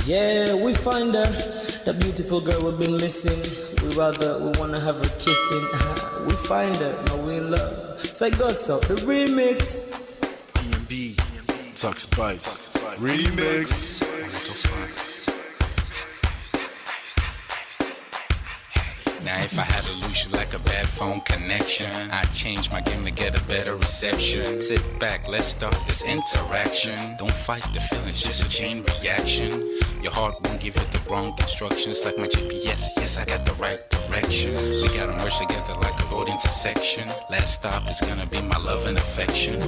Yeah, we find her, the beautiful girl we've been missing. We wanna have her kissing. We find her, now we in love. So I go so the remix. DMB, Tux Bites, remix. Now if I had to lose you like a bad phone connection, I'd change my game to get a better reception. Sit back, let's start this interaction. Don't fight the feelings, just a chain reaction. Your heart won't give you the wrong instructions. Like my GPS, yes, I got the right direction. We gotta merge together like a road intersection. Last stop is gonna be my love and affection.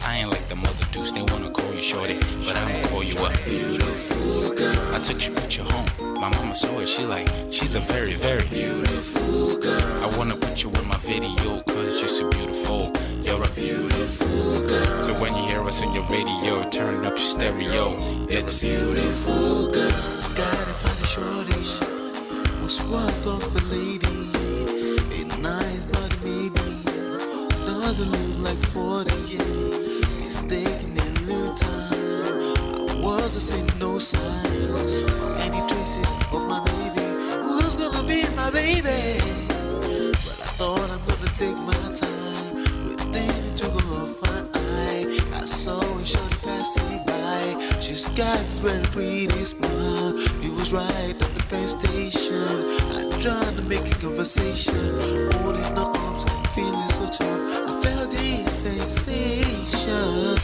I ain't like the mother dudes, they wanna call you shorty, but I'ma call you a beautiful girl. I took your picture home, my mama saw it, she's a very, very beautiful girl. I wanna put you in my video, cause you're so beautiful. You're a beautiful girl. So when you hear us on your radio, turn up your stereo. It's beautiful girl. Gotta find a shorty, what's worth of a lady. It's nice, but maybe doesn't look like 40. It's taking a little time. I wasn't seeing no signs, any traces of my baby. Who's gonna be my baby? But I thought I'm gonna take my time. Within it took a long fine eye. I saw a shorty passing by. She's got this very pretty smile. It was right at the bus station. I tried to make a conversation, holding her arms, feeling so tough. I felt this sensation.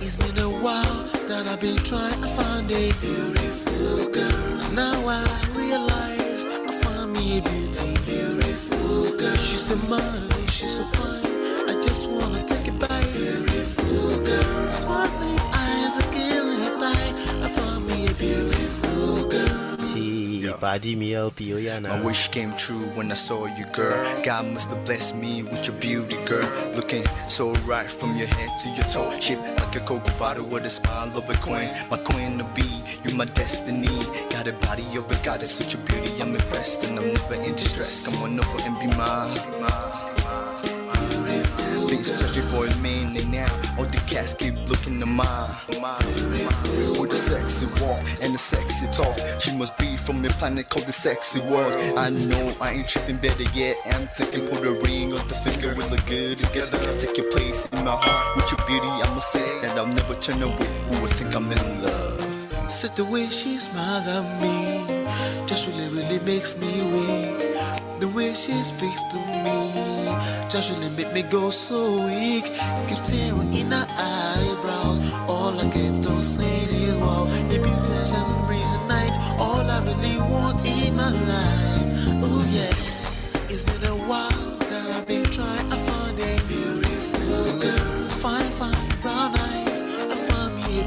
It's been a while that I've been trying to find a beautiful girl. Now I realize I found me a beautiful girl. She's a model, she's so fine. I just wanna take it by. Beautiful girl, sparkling eyes, a killing eye. I found me a beautiful girl. My wish came true when I saw you, girl. God must have blessed me with your beauty, girl. Looking so right from your head to your toe. Shaped like a cocoa bottle with a smile of a queen. My queen to be, you my destiny. Got a body of a goddess with your beauty. I'm impressed and I'm never in distress. Come on over and be mine. Been searching for a man and now all the cats keep looking to mine. With a sexy walk and a sexy talk, she must be from a planet called the sexy world. I know I ain't tripping, better yet I'm thinking put a ring on the finger, we look good together. Take your place in my heart with your beauty, I'ma say that I'll never turn away. Who would think I'm in love? Such the way she smiles at me just really makes me weak. The way she speaks to me just really make me go so weak. Keep staring in her eyebrows. All I kept on saying is wow. Your beauty shines and breeze at night. All I really want in my life. Oh yeah. It's been a while that I've been trying to find a beautiful girl. Fine brown eyes. I found me a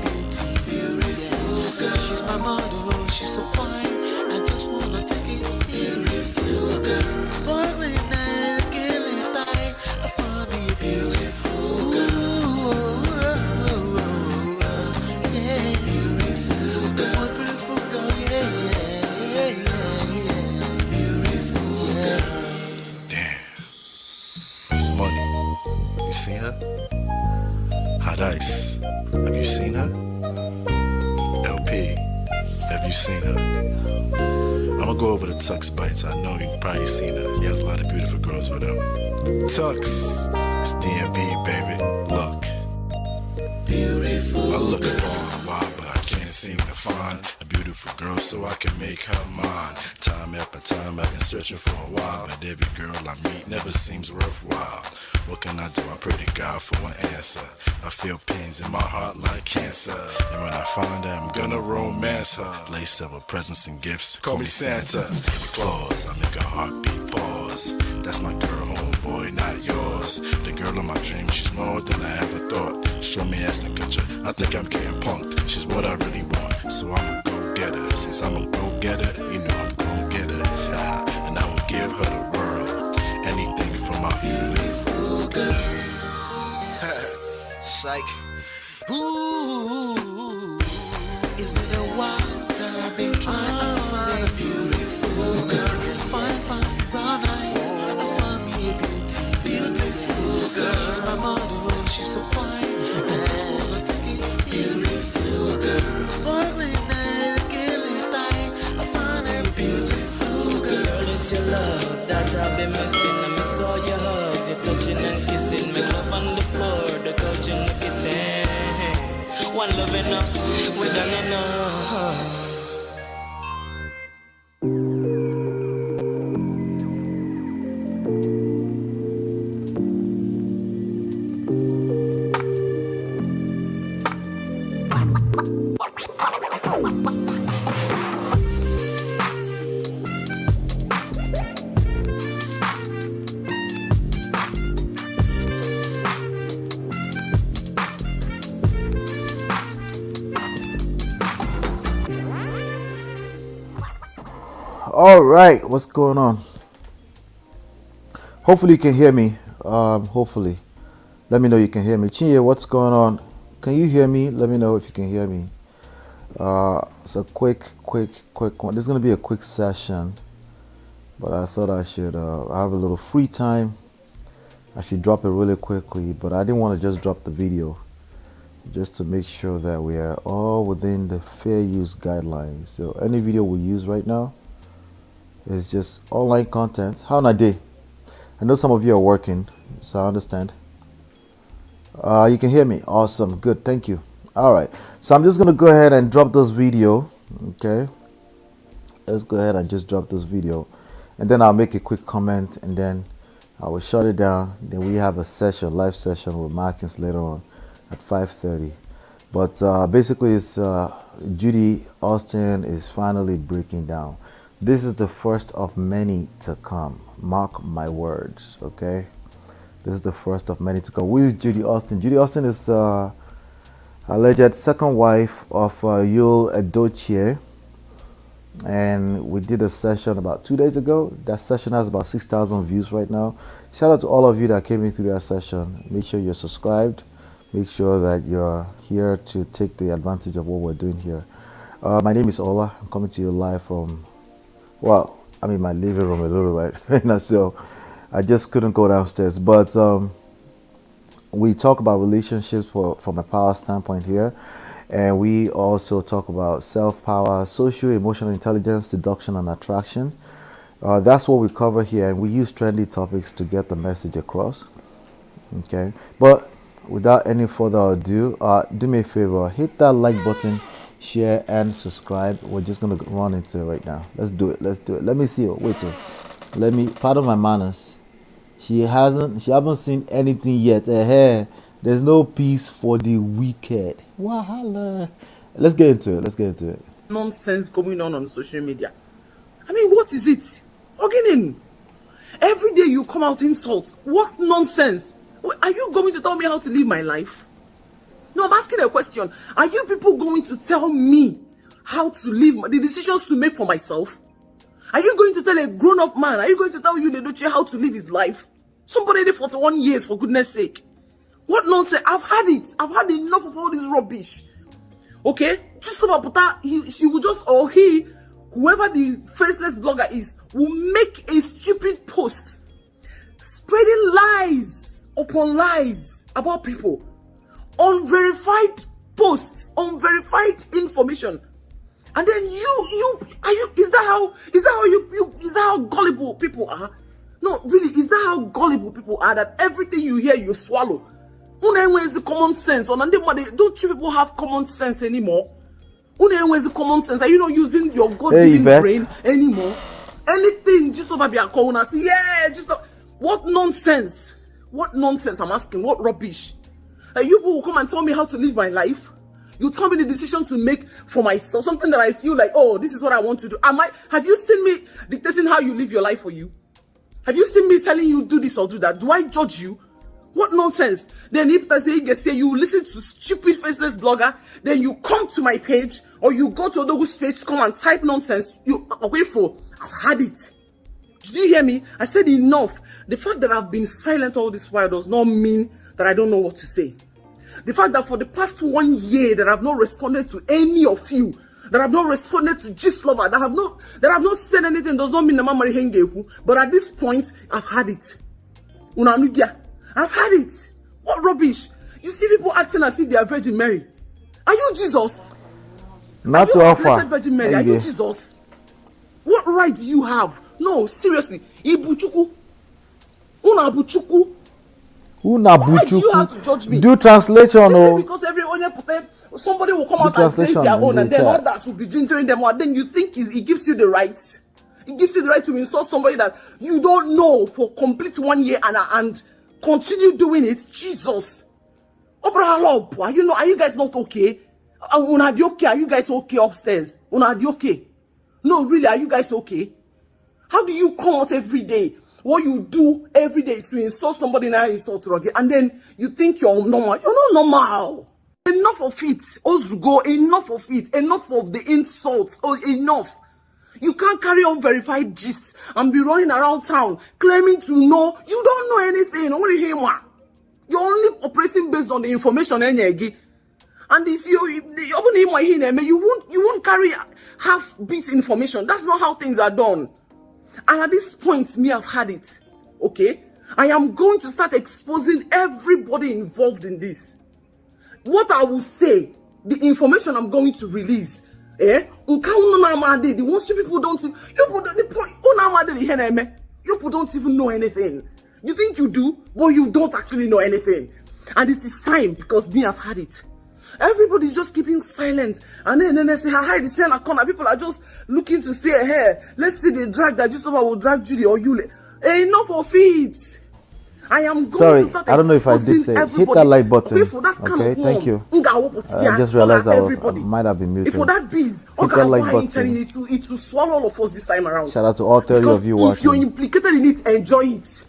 beautiful girl. She's my model, she's so fine. I just wanna take it. Beautiful girl, sparkling eyes, killing tight. I found me a beautiful girl. Yeah, beautiful girl, beautiful girl. Yeah. Beautiful girl. Damn. Money. You seen her? Hot Ice. Have you seen her? LP. Have you seen her? I'ma go over to Tux Bites. I know you've probably seen her. He has a lot of beautiful girls with him. Tux, it's DMB, baby. Look. Beautiful. I look for a while, but I can't seem to find a beautiful girl so I can make her mine. Time after time I've been searching for a while, but every girl I meet never seems worthwhile. What can I do? I pray to God for an answer. I feel pains in my heart like cancer, and when I find her, I'm gonna romance her. Lace several presents and gifts, call me Santa Claus. I make a heartbeat pause. That's my girl, homeboy, not yours. The girl of my dreams, she's more than I ever thought. Show me ass and culture. I think I'm getting punked. She's what I really want, so I'm a go-getter. Since I'm a go-getter, you know I'm gon' get her. And I will give her the world. Anything for my beautiful girl. Psych. Ooh, it's been a while that I've been trying to find a beautiful girl. Fine, brown eyes. I found me a beautiful girl. She's my model, she's so fine. I just wanna take it. Beautiful girl. Sparkling night, killing time. I found a beautiful girl. Girl, it's your love that I've been missing. I miss all your hugs, your touching and kissing. Make love on the floor, the couch in the kitchen. One love enough, we done enough. All right, what's going on? Hopefully you can hear me. Hopefully, let me know you can hear me. Chinye, what's going on? Can you hear me? Let me know if you can hear me. It's a quick one. This is gonna be a quick session, but I thought I should have a little free time. I should drop it really quickly, but I didn't want to just drop the video, just to make sure that we are all within the fair use guidelines. So any video we use right now is just online content. How na day? I know some of you are working, so I understand. You can hear me. Awesome. Good. Thank you. All right. So I'm just going to go ahead and drop this video. Okay. Let's go ahead and just drop this video. And then I'll make a quick comment and then I will shut it down. Then we have a session, live session with Markins later on at 5:30. But basically, it's Judy Austin is finally breaking down. This is the first of many to come. Mark my words, okay? This is the first of many to come. Who is Judy Austin? Judy Austin is alleged second wife of Yul Edochie. And we did a session about 2 days ago. That session has about 6,000 views right now. Shout out to all of you that came in through that session. Make sure you're subscribed. Make sure that you're here to take the advantage of what we're doing here. My name is Ola. I'm coming to you live from, well, I'm in my living room a little right now, so I just couldn't go downstairs. But we talk about relationships from a power standpoint here. And we also talk about self-power, social, emotional intelligence, seduction, and attraction. That's what we cover here. And we use trendy topics to get the message across. Okay. But without any further ado, do me a favor. Hit that like button, share, and subscribe. We're just going to run into it right now. Let's do it. Let me see. Wait. Let me, pardon my manners. She haven't seen anything yet. There's no peace for the wicked. Wahala. Let's get into it. Nonsense going on social media. I mean, what is it? Again, every day you come out insults. What nonsense? Are you going to tell me how to live my life? No, I'm asking a question. Are you people going to tell me how to live, the decisions to make for myself? Are you going to tell a grown-up man? Are you going to tell Yul Edochie how to live his life? Somebody did 41 years, for goodness sake. What nonsense? I've had it. I've had enough of all this rubbish. Okay? Just about that, she will just, or he, whoever the faceless blogger is, will make a stupid post spreading lies upon lies about people. Unverified posts, unverified information. And then is that how gullible people are? No, really, is that how gullible people are, that everything you hear you swallow? Where's the common sense? Don't you people have common sense anymore? Where's the common sense? Are you not using your God-given brain anymore? Anything just over your corner. Yeah, what nonsense? What nonsense? I'm asking. What rubbish? You people will come and tell me how to live my life. You tell me the decision to make for myself, something that I feel like, oh, this is what I want to do. Have you seen me dictating how you live your life for you? Have you seen me telling you do this or do that? Do I judge you? What nonsense? Then if say you listen to stupid faceless blogger, then you come to my page or you go to Odogu's page to come and type nonsense. You wait for. I've had it. Did you hear me? I said enough. The fact that I've been silent all this while does not mean that I don't know what to say. The fact that for the past 1 year that I've not responded to any of you, that I've not responded to Gist Lover, that I've not said anything does not mean that Mama Hengeku. But at this point, I've had it. I've had it. What rubbish? You see people acting as if they are Virgin Mary. Are you Jesus? Not to offer. Virgin Mary. Are you Jesus? What right do you have? No, seriously. Ibuchuku. Unabuchuku. Why do you have to judge me? Do translation, or because everyone somebody will come out and say their own, and then others will be gingering them out. Then you think it gives you the right? It gives you the right to insult somebody that you don't know for complete 1 year and continue doing it. Jesus. Are you guys not okay? Are you guys okay upstairs? Okay? No, really, are you guys okay? How do you come out every day? What you do every day is to insult somebody and insult you again, and then you think you're normal. You're not normal. Enough of it. Ozugo, enough of it. Enough of the insults. Oh, enough. You can't carry on verified gists and be running around town claiming to know. You don't know anything. You're only operating based on the information. And if you won't carry half-beat information. That's not how things are done. And at this point, I've had it. Okay? I am going to start exposing everybody involved in this. What I will say, the information I'm going to release, the ones people don't even know anything. You think you do, but you don't actually know anything. And it is time, because I've had it. Everybody's just keeping silent, and then they say, hi, the same corner. People are just looking to say, hey, let's see the drag that Gist Lover will drag Judy or Yul. Enough of it. I am going to start. I don't know if I did say hit that like button. Okay, thank you. I just realized I might have been muted. For that biz, hit that like button. It will swallow all of us this time around. Shout out to all 30 of you watching. If you're implicated in it, enjoy it.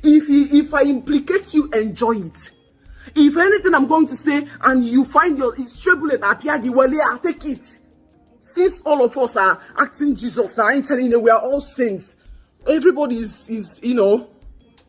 If I implicate you, enjoy it. If anything I'm going to say and you find your straight bullet appear, well, yeah, take it. Since all of us are acting Jesus now, I'm telling you, we are all saints. Everybody is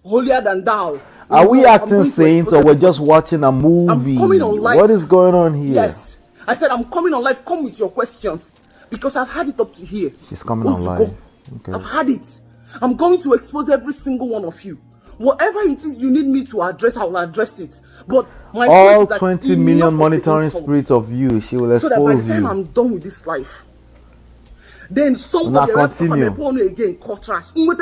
holier than thou. Are we acting saints, or we're just watching a movie? I'm coming on live. What is going on here? Yes, I said I'm coming on live. Come with your questions, because I've had it up to here. She's coming on live. Okay. I've had it. I'm going to expose every single one of you. Whatever it is you need me to address, I will address it. But my all 20 million monitoring spirits of you, she will expose you. So that by the time I'm done with this life, then somebody else come upon me again, call trash. Only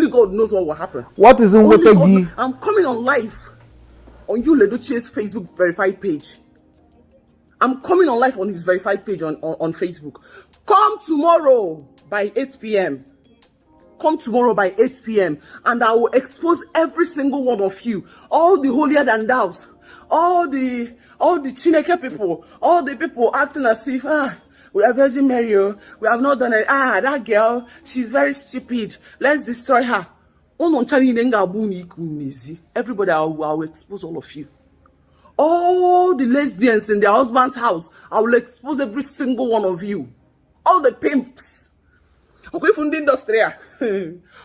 God knows what will happen. What is Nwetegi? I'm coming on live on Yul Edochie's Facebook verified page. I'm coming on live on his verified page on Facebook. Come tomorrow by 8 p.m. Come tomorrow by 8 p.m. and I will expose every single one of you. All the holier than thous. All the Chineke people. All the people acting as if, we are Virgin Mary. We have not done it. That girl, she's very stupid. Let's destroy her. Everybody, I will expose all of you. All the lesbians in their husband's house, I will expose every single one of you. All the pimps. Okay, from the industry.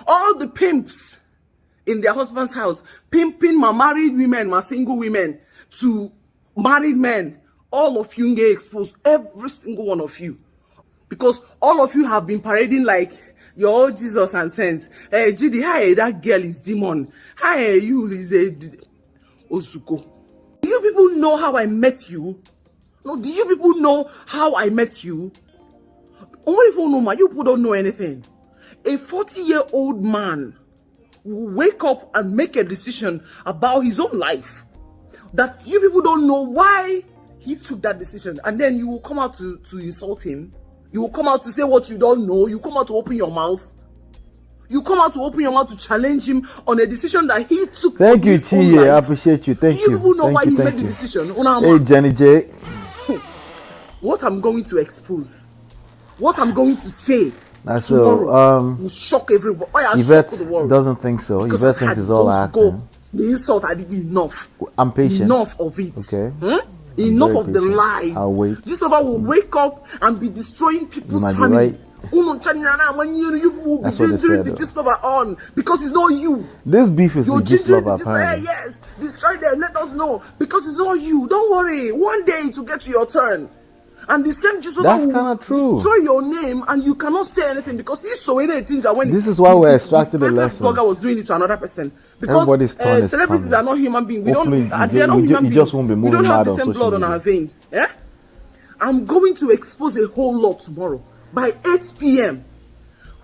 All the pimps in their husband's house, pimping my married women, my single women, to married men. All of you get exposed, every single one of you. Because all of you have been parading like your Jesus and saints. Hey, Judy, hi, that girl is demon. Hi, you is a Osuko. Do you people know how I met you? No, do you people know how I met you? Only if you know, man, you people don't know anything. A 40-year-old man will wake up and make a decision about his own life that you people don't know why he took that decision, and then you will come out to insult him. You will come out to say what you don't know. You come out to open your mouth. You come out to open your mouth to challenge him on a decision that he took. Thank you, Chiye. I appreciate you. Thank you. Do you people know why he made the decision? Hey, Jenny J. What I'm going to expose What I'm going to say tomorrow will shock everybody. Yvette shock the world. doesn't think so. Because Yvette thinks it's all acting. The insult I did enough. I'm patient. Enough of it. Okay. Enough of the patient. lies. I'll wait. This lover will wake up and be destroying people's You might be family. right. You will be That's what they gingering said, the though. gist lover on because it's not you. This beef is You're with just gingering love, the gist lover. apparently. Yes, destroy them. Let us know because it's not you. Don't worry. One day it will get to your turn. And the same gist lover That's will kinda true. destroy your name and you cannot say anything because he's so in a ginger when This is why we're extracting the faceless lessons. blogger was doing it to another person. Because Everybody's turn is celebrities coming. are not human beings. We Hopefully, don't. They are not human you beings. just won't be We moving don't have mad the on same social blood on media. our veins. Yeah. I'm going to expose a whole lot tomorrow by 8 p.m.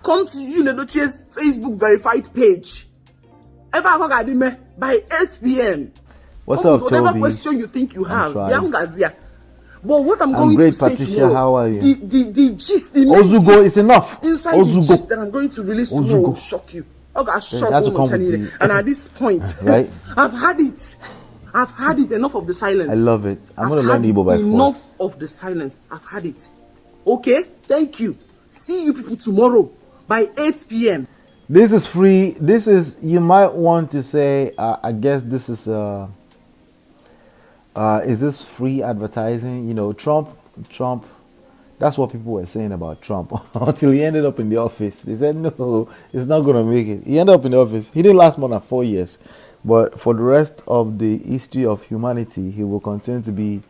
Come to Yul Edochie's Facebook verified page. By 8 p.m. What's Come up, with whatever Toby? question you think you have. trying. Yangazia. But what I'm going great, to say Patricia. tomorrow, How are you? the gist, the main Ozugo, gist it's enough. inside Ozugo. the gist that I'm going to release tomorrow Ozugo. will shock you. Okay, shock has to all come Channel. with the- And at this point, Right? I've had it. I've had it. Enough of the silence. I love it. I'm I've going to learn had Igbo by enough force. of the silence. I've had it. Okay? Thank you. See you people tomorrow by 8 p.m. This is free. This is, you might want to say, I guess this is this free advertising? You know, Trump, that's what people were saying about Trump until he ended up in the office. They said, no, it's not going to make it. He ended up in the office. He didn't last more than 4 years. But for the rest of the history of humanity, he will continue to be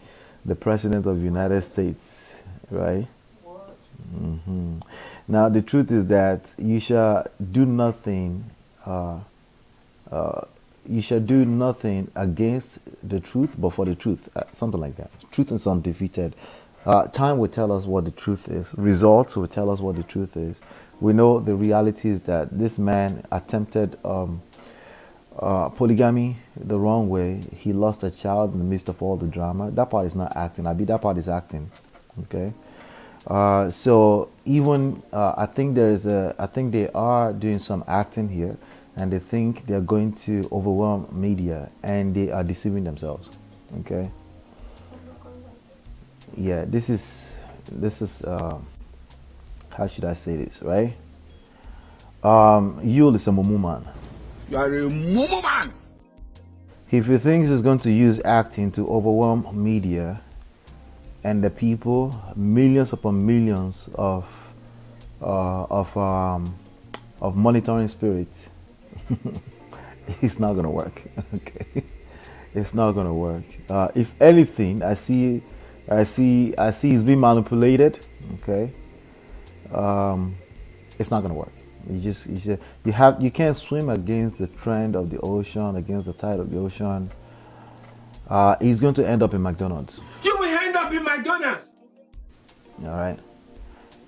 the president of the United States, right? Now, the truth is that you shall do nothing. You shall do nothing against the truth, but for the truth, something like that. Truth is undefeated. Time will tell us what the truth is. Results will tell us what the truth is. We know the reality is that this man attempted polygamy the wrong way. He lost a child in the midst of all the drama. That part is not acting. That part is acting. Okay. So even I think they are doing some acting here, and they think they are going to overwhelm media, and they are deceiving themselves. Okay. Yeah, this is how should I say this, right? Yul is a mumu man. You are a mumu man. If he thinks he's going to use acting to overwhelm media and the people, millions upon millions of monitoring spirits, it's not gonna work. Okay, it's not gonna work. If anything, I see he's being manipulated. Okay, it's not gonna work. You can't swim against the trend of the ocean, against the tide of the ocean. He's going to end up in McDonald's. You will end up in McDonald's. All right.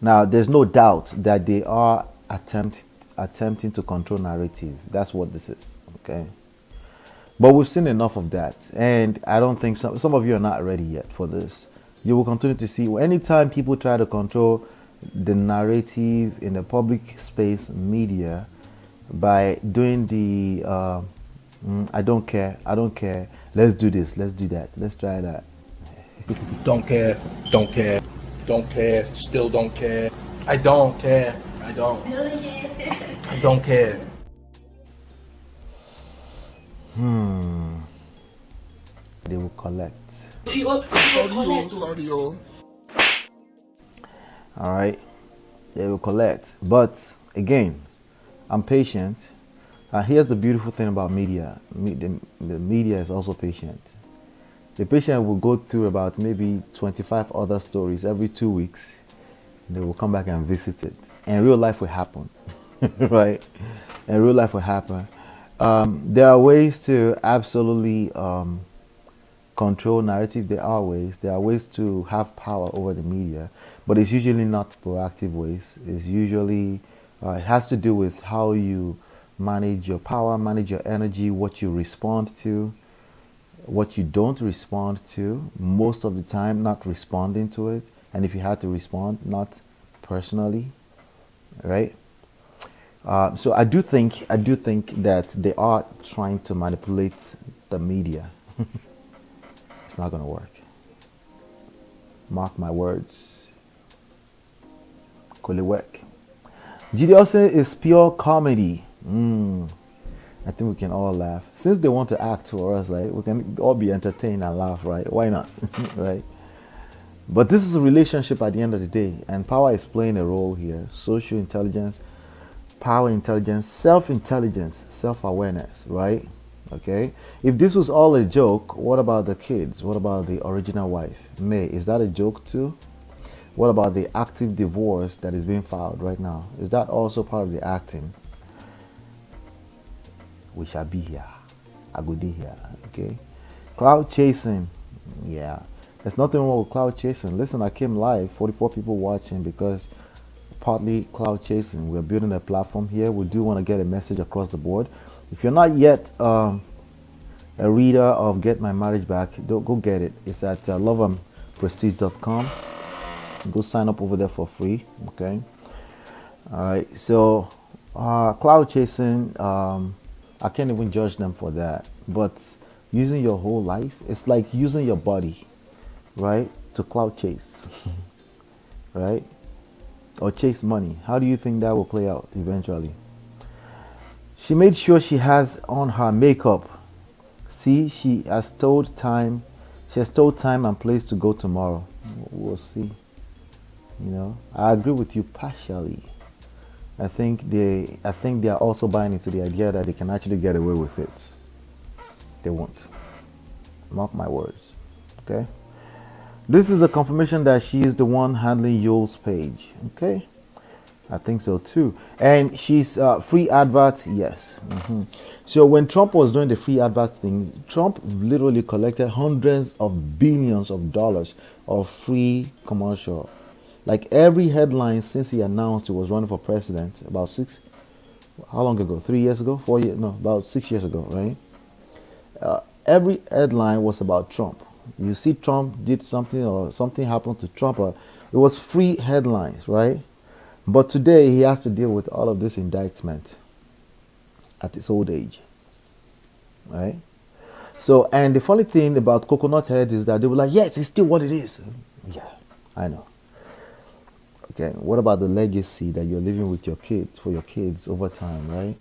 Now, there's no doubt that they are attempting to control narrative. That's what this is. Okay. But we've seen enough of that, and I don't think some of you are not ready yet for this. You will continue to see anytime people try to control the narrative in the public space media by doing the I don't care, let's do this, let's do that, let's try that. Don't care, still don't care. I don't care, I don't care. They will collect. Sorry, yo. All right, they will collect. But again, I'm patient. Here's the beautiful thing about media. The media is also patient. The patient will go through about maybe 25 other stories every 2 weeks. They will come back and visit it. And real life will happen, right? And real life will happen. There are ways to absolutely control narrative. There are ways to have power over the media, but it's usually not proactive ways. It's usually it has to do with how you manage your power, manage your energy, what you respond to, what you don't respond to. Most of the time, not responding to it, and if you had to respond, not personally, right? So I do think that they are trying to manipulate the media. It's not going to work. Mark my words. Kolewek. Judy Austin is pure comedy. I think we can all laugh. Since they want to act for us, right? We can all be entertained and laugh, right? Why not? Right? But this is a relationship at the end of the day, and power is playing a role here. Social intelligence, power intelligence, self-intelligence, self-awareness, right? Okay. If this was all a joke, what about the kids? What about the original wife, May? Is that a joke too? What about the active divorce that is being filed right now? Is that also part of the acting? We shall be here. I go be here. Okay. Clout chasing. Yeah. There's nothing wrong with clout chasing. Listen, I came live, 44 people watching because partly clout chasing. We're building a platform here. We do want to get a message across the board. If you're not yet a reader of Get My Marriage Back, go get it. It's at loveandprestige.com. Go sign up over there for free. Okay. All right. So clout chasing, I can't even judge them for that. But using your whole life, it's like using your body, right, to clout chase, right, or chase money. How do you think that will play out eventually? She made sure she has on her makeup. See, she has told time and place to go tomorrow. We'll see. You know, I agree with you partially. I think they are also buying into the idea that they can actually get away with it. They won't. Mark my words. Okay. This is a confirmation that she is the one handling Yul's page. Okay. I think so too. And she's free advert. Yes. So when Trump was doing the free advert thing, Trump literally collected hundreds of billions of dollars of free commercial. Like every headline since he announced he was running for president about how long ago? 3 years ago? 4 years? No, about 6 years ago, right? Every headline was about Trump. You see Trump did something or something happened to Trump. It was free headlines, right? But today he has to deal with all of this indictment at his old age, right? So, and the funny thing about coconut heads is that they were like, yes, it's still what it is. Yeah, I know. Okay, what about the legacy that you're living with your kids, for your kids over time, right?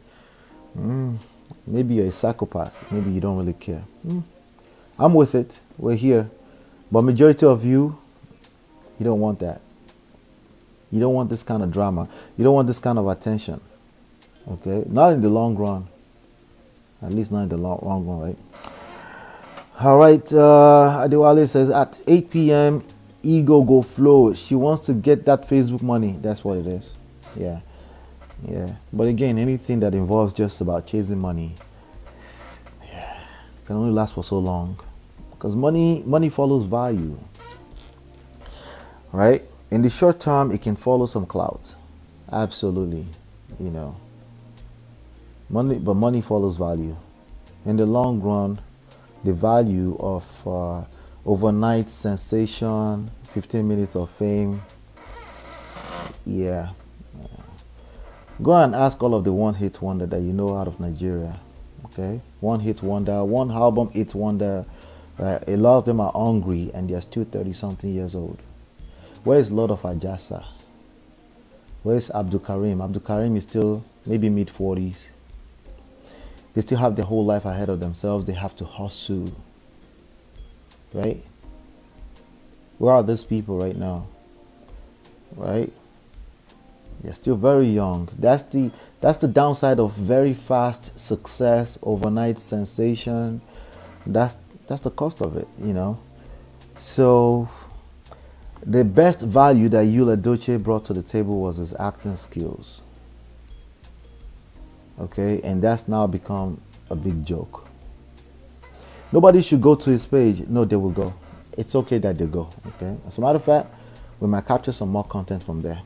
Maybe you're a psychopath. Maybe you don't really care. I'm with it. We're here. But majority of you don't want that. You don't want this kind of drama. You don't want this kind of attention. Okay? Not in the long run. At least not in the long run, right? All right. Adewale says, at 8 p.m., ego go flow. She wants to get that Facebook money. That's what it is. Yeah. But again, anything that involves just about chasing money, can only last for so long. Because money follows value. Right? In the short term, it can follow some clout. Absolutely. You know. Money follows value. In the long run, the value of overnight sensation, 15 minutes of fame. Yeah. Go and ask all of the one-hit wonder that you know out of Nigeria. Okay? One-hit wonder, one album hit wonder. A lot of them are hungry and they're still 30-something years old. Where is Lord of Ajasa? Where is Abdul Karim? Abdul Karim is still maybe mid-40s. They still have their whole life ahead of themselves. They have to hustle. Right? Where are these people right now? Right? They're still very young. That's the downside of very fast success, overnight sensation. That's the cost of it, you know. So the best value that Yul Edochie brought to the table was his acting skills. Okay, and that's now become a big joke. Nobody should go to his page. No, they will go. It's okay that they go. Okay. As a matter of fact, we might capture some more content from there.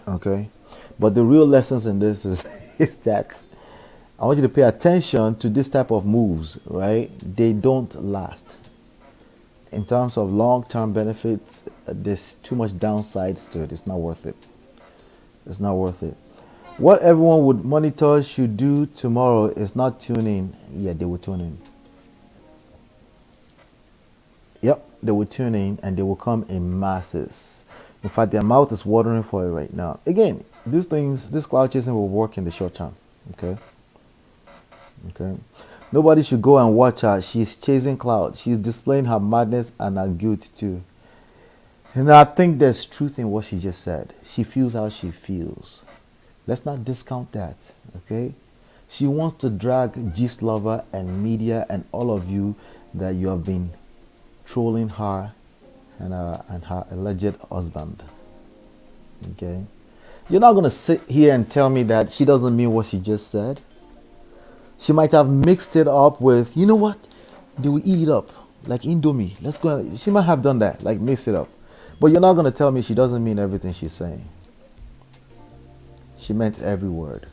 Okay. But the real lessons in this is that I want you to pay attention to this type of moves, right? They don't last. In terms of long-term benefits, there's too much downsides to it. It's not worth it. It's not worth it. What everyone would monitor should do tomorrow is not tune in. Yeah, they will tune in. Yep, they will tune in and they will come in masses. In fact, their mouth is watering for it right now. Again, these things, this cloud chasing will work in the short term. Okay. Okay. Nobody should go and watch her. She's chasing cloud. She's displaying her madness and her guilt too. And I think there's truth in what she just said. She feels how she feels. Let's not discount that. Okay. She wants to drag Gist Lover and media and all of you that you have been trolling her and her alleged husband. Okay. You're not going to sit here and tell me that she doesn't mean what she just said. She might have mixed it up with, you know what? They will eat it up like Indomie. Let's go. She might have done that, like mix it up. But you're not going to tell me she doesn't mean everything she's saying. She meant every word.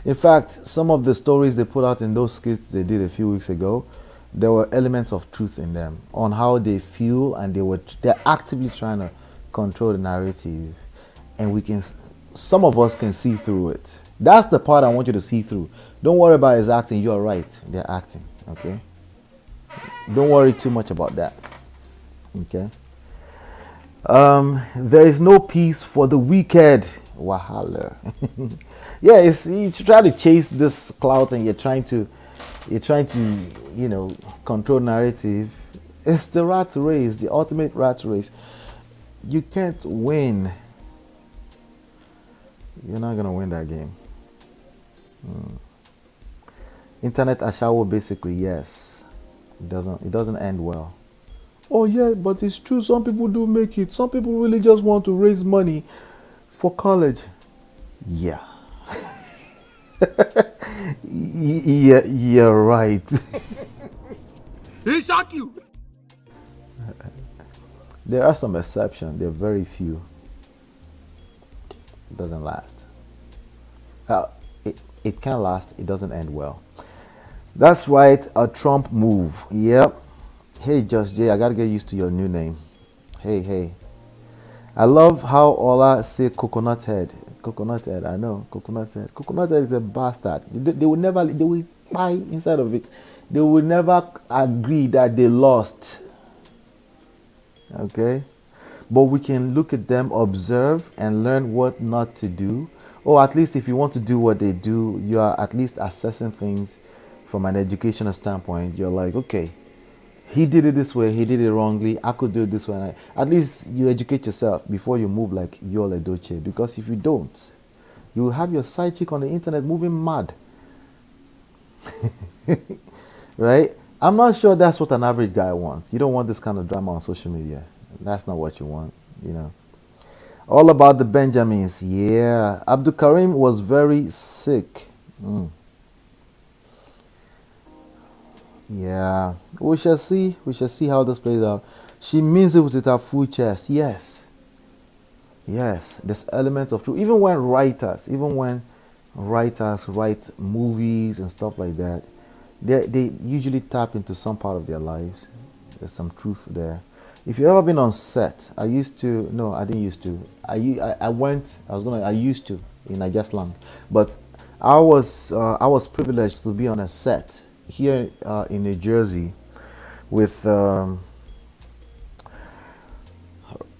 In fact, some of the stories they put out in those skits they did a few weeks ago, there were elements of truth in them on how they feel, and they're actively trying to control the narrative, and some of us can see through it. That's the part I want you to see through. Don't worry about his acting. You're right. They're acting. Okay. Don't worry too much about that. Okay. There is no peace for the wicked. Wahala. Yeah, you try to chase this clout and you're trying to, control narrative. It's the rat race, the ultimate rat race. You can't win. You're not gonna win that game. Internet ashawo, basically, yes. It doesn't end well. Oh yeah, but it's true. Some people do make it. Some people really just want to raise money for college. Yeah. Yeah, you're right. He shock you. There are some exceptions. There are very few. It doesn't last. It can last. It doesn't end well. That's right. A Trump move. Yep. Hey, Just Jay, I gotta get used to your new name. Hey. I love how Ola say coconut head. Coconut head, I know. Coconut head. Coconut head is a bastard. They will buy inside of it. They will never agree that they lost. Okay? But we can look at them, observe, and learn what not to do. Or at least if you want to do what they do, you are at least assessing things from an educational standpoint. You're like, okay, he did it this way, he did it wrongly, I could do it this way. At least you educate yourself before you move like Yul Edochie. Because if you don't, you will have your side chick on the internet moving mad. Right? I'm not sure that's what an average guy wants. You don't want this kind of drama on social media. That's not what you want, All about the Benjamins. Yeah. Abdul Karim was very sick. Yeah. We shall see. We shall see how this plays out. She means it with her full chest. Yes. There's elements of truth. Even when writers write movies and stuff like that, they usually tap into some part of their lives. There's some truth there. If you've ever been on set, I used to in Niger slang, but I was privileged to be on a set here in New Jersey with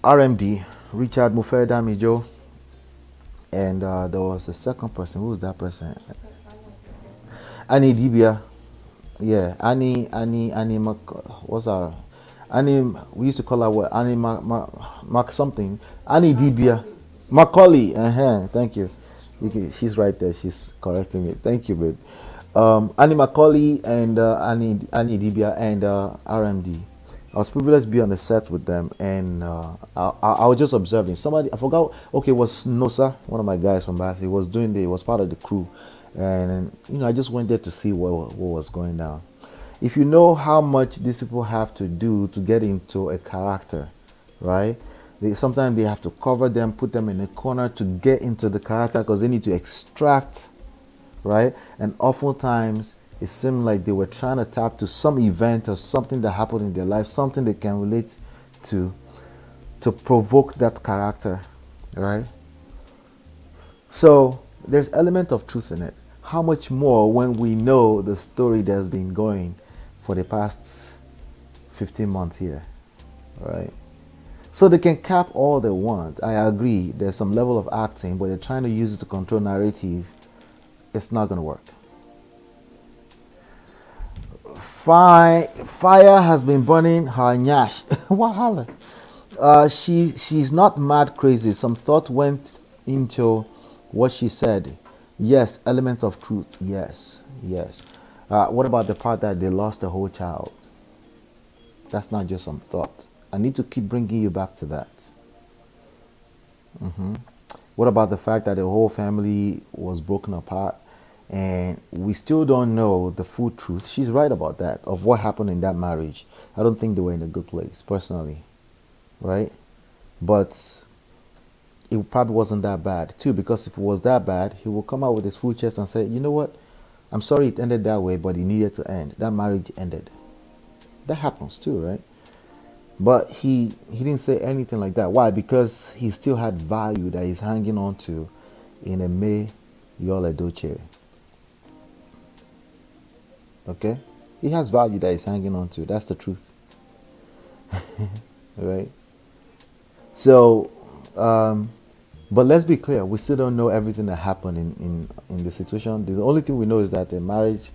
RMD, Richard Mufedamijo, and there was a second person. Who was that person? Annie Dibia. Yeah, Annie, what's her? Annie, we used to call her what? Annie Mac something. Annie Dibia. Macaulay. Thank you. She's right there. She's correcting me. Thank you, babe. Annie Macaulay and Annie Dibia and RMD. I was privileged to be on the set with them, and I was just observing. Somebody, I forgot. Okay, it was Nosa, one of my guys from Bass. He was part of the crew, and I just went there to see what was going down. If you know how much these people have to do to get into a character, right? Sometimes they have to cover them, put them in a corner to get into the character because they need to extract, right? And oftentimes it seemed like they were trying to tap to some event or something that happened in their life, something they can relate to provoke that character, right? So there's element of truth in it. How much more when we know the story that's been going for the past 15 months here, right? So they can cap all they want. I agree. There's some level of acting, but they're trying to use it to control narrative. It's not going to work. Fire has been burning her nyash. Wahala. She's not mad crazy. Some thought went into what she said. Yes, elements of truth. Yes. What about the part that they lost the whole child? That's not just some thought. I need to keep bringing you back to that. What about the fact that the whole family was broken apart and we still don't know the full truth? She's right about that, of what happened in that marriage. I don't think they were in a good place, personally. Right? But it probably wasn't that bad, too, because if it was that bad, he would come out with his full chest and say, you know what? I'm sorry it ended that way, but it needed to end. That marriage ended. That happens, too, right? But he didn't say anything like that. Why? Because he still had value that he's hanging on to in a Yul Edochie. Okay? He has value that he's hanging on to. That's the truth. Right? So, but let's be clear. We still don't know everything that happened in the situation. The only thing we know is that the marriage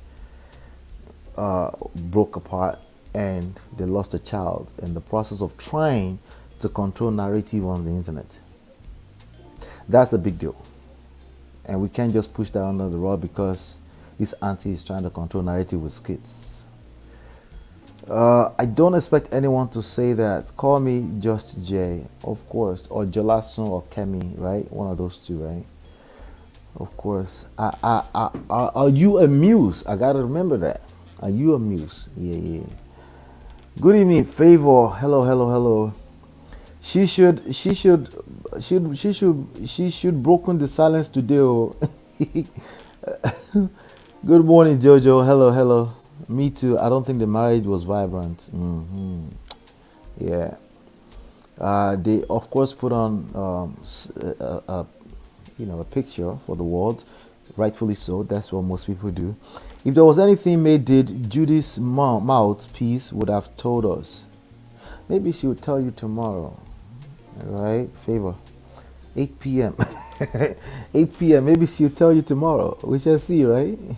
broke apart and they lost a child in the process of trying to control narrative on the internet. That's a big deal. And we can't just push that under the rug because this auntie is trying to control narrative with skits. I don't expect anyone to say that. Call me Just J, of course, or Jolasun or Kemi, right? One of those two, right? Of course. Are you a muse? I gotta remember that. Are you a muse? Yeah. Good evening, Favor. Hello. She should broken the silence today. Oh. Good morning, Jojo. Hello. Me too. I don't think the marriage was vibrant. Yeah. They of course put on a picture for the world, rightfully so. That's what most people do. If there was anything May did, Judy's mouthpiece would have told us. Maybe she would tell you tomorrow. Right? Favor. 8 p.m. 8 p.m. Maybe she'll tell you tomorrow. We shall see, right? Me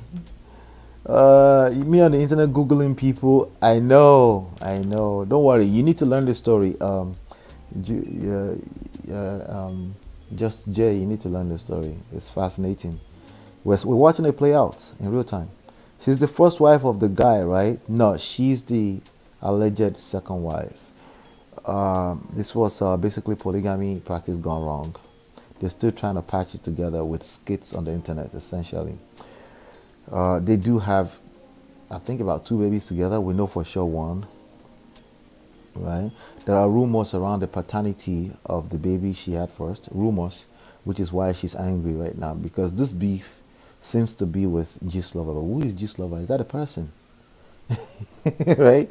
on the internet Googling people. I know. Don't worry. You need to learn the story. Just Jay, you need to learn the story. It's fascinating. We're watching it play out in real time. She's the first wife of the guy, right? No, she's the alleged second wife. This was basically polygamy practice gone wrong. They're still trying to patch it together with skits on the internet, essentially. They do have, I think, about 2 babies together. We know for sure one. Right? There are rumors around the paternity of the baby she had first. Rumors, which is why she's angry right now. Because this beef seems to be with Gislova. But who is Gislova? Is that a person? Right?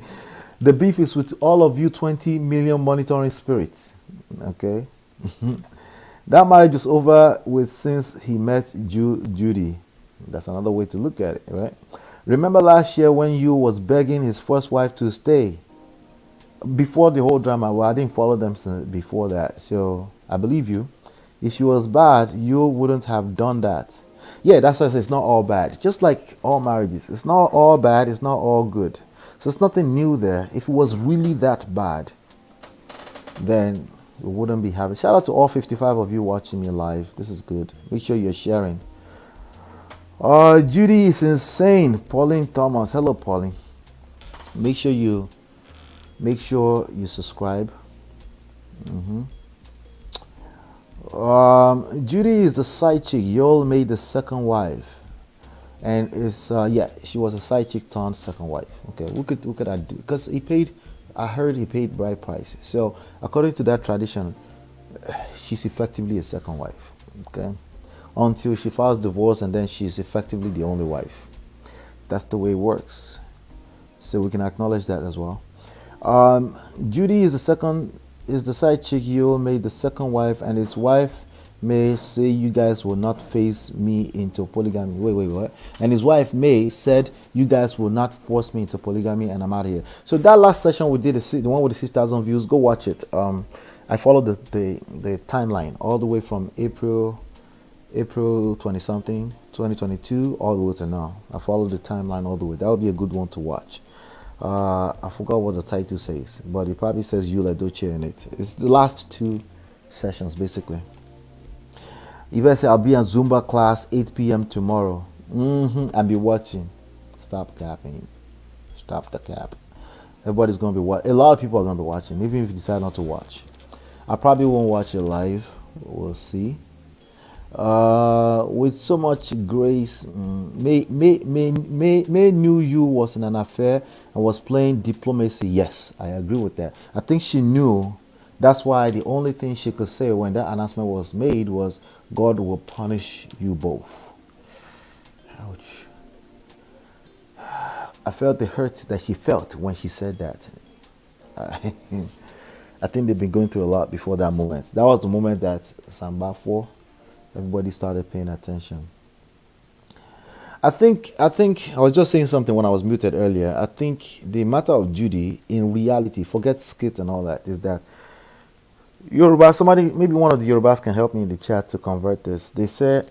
The beef is with all of you 20 million monitoring spirits. Okay? That marriage is over with since he met Judy. That's another way to look at it, right? Remember last year when Yul was begging his first wife to stay? Before the whole drama, well, I didn't follow them before that. So, I believe you. If she was bad, Yul wouldn't have done that. Yeah, that's why I say it's not all bad. Just like all marriages. It's not all bad, it's not all good. So it's nothing new there. If it was really that bad, then we wouldn't be having. Shout out to all 55 of you watching me live. This is good. Make sure you're sharing. Judy is insane. Pauline Thomas. Hello, Pauline. Make sure you subscribe. Judy is the side chick. Yul made the second wife. And it's she was a side chick turned second wife. Okay, we could add, because I heard he paid bride price. So according to that tradition, she's effectively a second wife. Okay, until she files divorce, and then she's effectively the only wife. That's the way it works. So we can acknowledge that as well. Judy is the side chick. Yul made the second wife, and his wife May say you guys will not face me into polygamy. Wait, what? And his wife May said you guys will not force me into polygamy, and I'm out of here. So that last session we did, the one with the 6,000 views, go watch it. I followed the timeline all the way from April 20 something 2022 all the way to now. I followed the timeline all the way. That would be a good one to watch. I forgot what the title says, but it probably says Yul Edochie in it. It's the last 2 sessions basically. If I say I'll be on Zumba class 8 p.m. tomorrow, I'll be watching. Stop capping. Stop the cap. Everybody's gonna be watching. A lot of people are gonna be watching, even if you decide not to watch. I probably won't watch it live. We'll see. With so much grace, May knew you was in an affair and was playing diplomacy. Yes, I agree with that. I think she knew. That's why the only thing she could say when that announcement was made was, God will punish you both. Ouch. I felt the hurt that she felt when she said that. I think they've been going through a lot before that moment. That was the moment that Samba 4, everybody started paying attention. I think I was just saying something when I was muted earlier. I think the matter of Judy, in reality, forget skit and all that, is that Yoruba, somebody, maybe one of the Yorubas can help me in the chat to convert this. They say,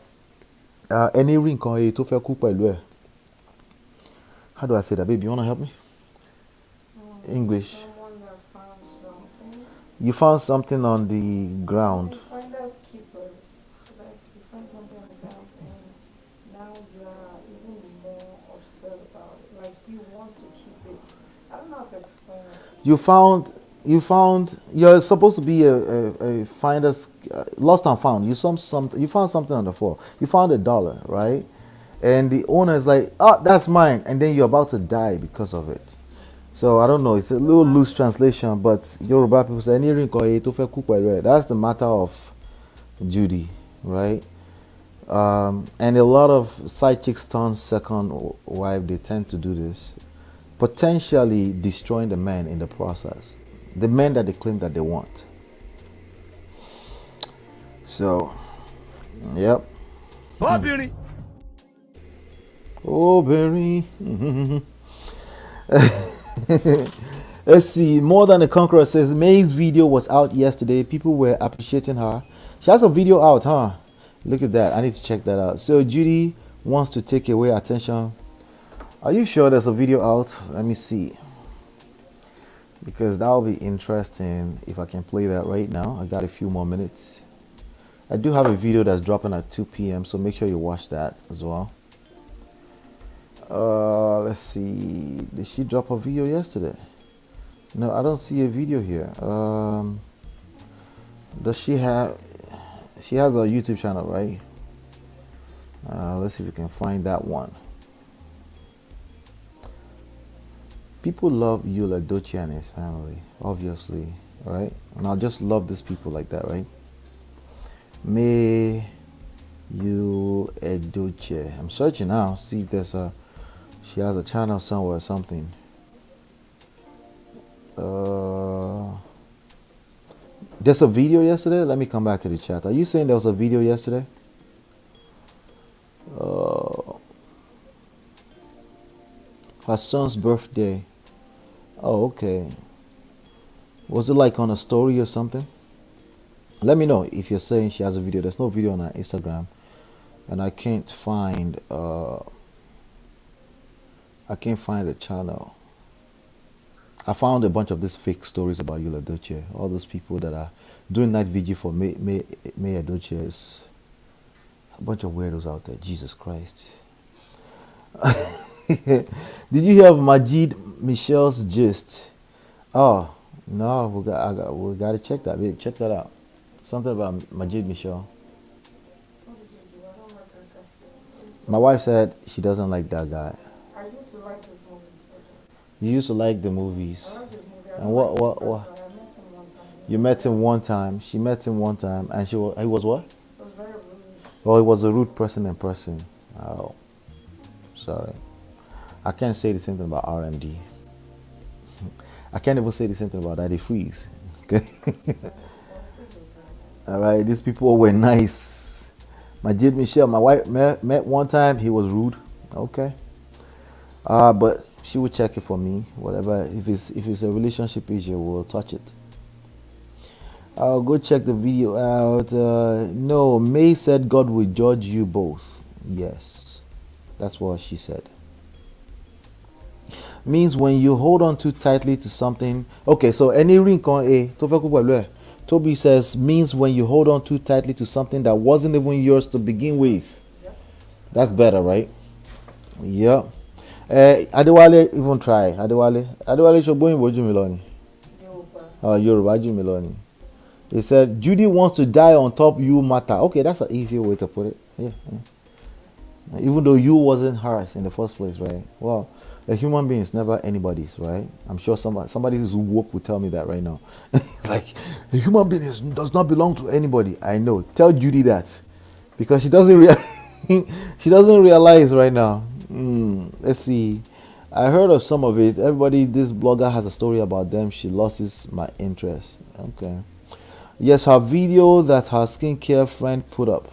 any ring kan to fe ku pẹ̀lú ẹ. How do I say that, baby? You want to help me? English. Someone that found something. You found something on the ground. Finders keepers. Like you find something on the ground and now you are even more upset about it. Like you want to keep it. I don't know how to explain it. You're supposed to be a finder's lost and found. You found something on the floor. You found $1, right? And the owner is like, oh, that's mine. And then you're about to die because of it. So I don't know. It's a little loose translation, but Yoruba people say, that's the matter of Judy, right? And a lot of side chicks turn second wife, they tend to do this, potentially destroying the man in the process. The men that they claim that they want. So, yep. Oh, Barry. Oh, Barry. Let's see. More Than a Conqueror says May's video was out yesterday. People were appreciating her. She has a video out, huh? Look at that. I need to check that out. So Judy wants to take away attention. Are you sure there's a video out? Let me see. Because that'll be interesting if I can play that right now. I got a few more minutes. I do have a video that's dropping at 2 p.m. so make sure you watch that as well. Let's see. Did she drop a video yesterday? No, I don't see a video here. Does she have? She has a YouTube channel, right? Let's see if we can find that one. People love Yul Edochie and his family, obviously, right? And I just love these people like that, right? May Yul Edochie. I'm searching now, see if there's a. She has a channel somewhere or something. There's a video yesterday? Let me come back to the chat. Are you saying there was a video yesterday? Her son's birthday. Oh, okay. Was it like on a story or something? Let me know if you're saying she has a video. There's no video on her Instagram. And I can't find the channel. I found a bunch of these fake stories about Yul Edochie. All those people that are doing night vigil for May Edochie is a bunch of weirdos out there. Jesus Christ. Did you hear of Majid Michel's gist? Oh, no, we got to check that, babe. Check that out. Something about Majid Michel. My wife said she doesn't like that guy. I used to like his movies. You used to like the movies. I like his movie. And what? I met him one time. You met him one time. She met him one time, and he was what? He was very rude. Oh, he was a rude person in person. Oh, sorry. I can't say the same thing about RMD. I can't even say the same thing about Daddy Freeze. Okay. All right, these people were nice. Majid Michel, my wife met one time. He was rude. Okay. But she would check it for me. Whatever. If it's a relationship issue, we'll touch it. I'll go check the video out. No, May said God will judge you both. Yes, that's what she said. Means when you hold on too tightly to something. Okay, so any ring on a Toby says means when you hold on too tightly to something that wasn't even yours to begin with. That's better, right? Yeah. Adewale even try. Adewale Shoboyin Boju Miloni. Yoruba Miloni. He said Judy wants to die on top you matter. Okay, that's an easier way to put it. Yeah. Even though you wasn't hers in the first place, right? Well, a human being is never anybody's, right? I'm sure somebody's whoop will tell me that right now. Like, a human being does not belong to anybody. I know. Tell Judy that, because she doesn't she doesn't realize right now. Let's see. I heard of some of it. This blogger has a story about them. She loses my interest. Okay. Yes, her video that her skincare friend put up.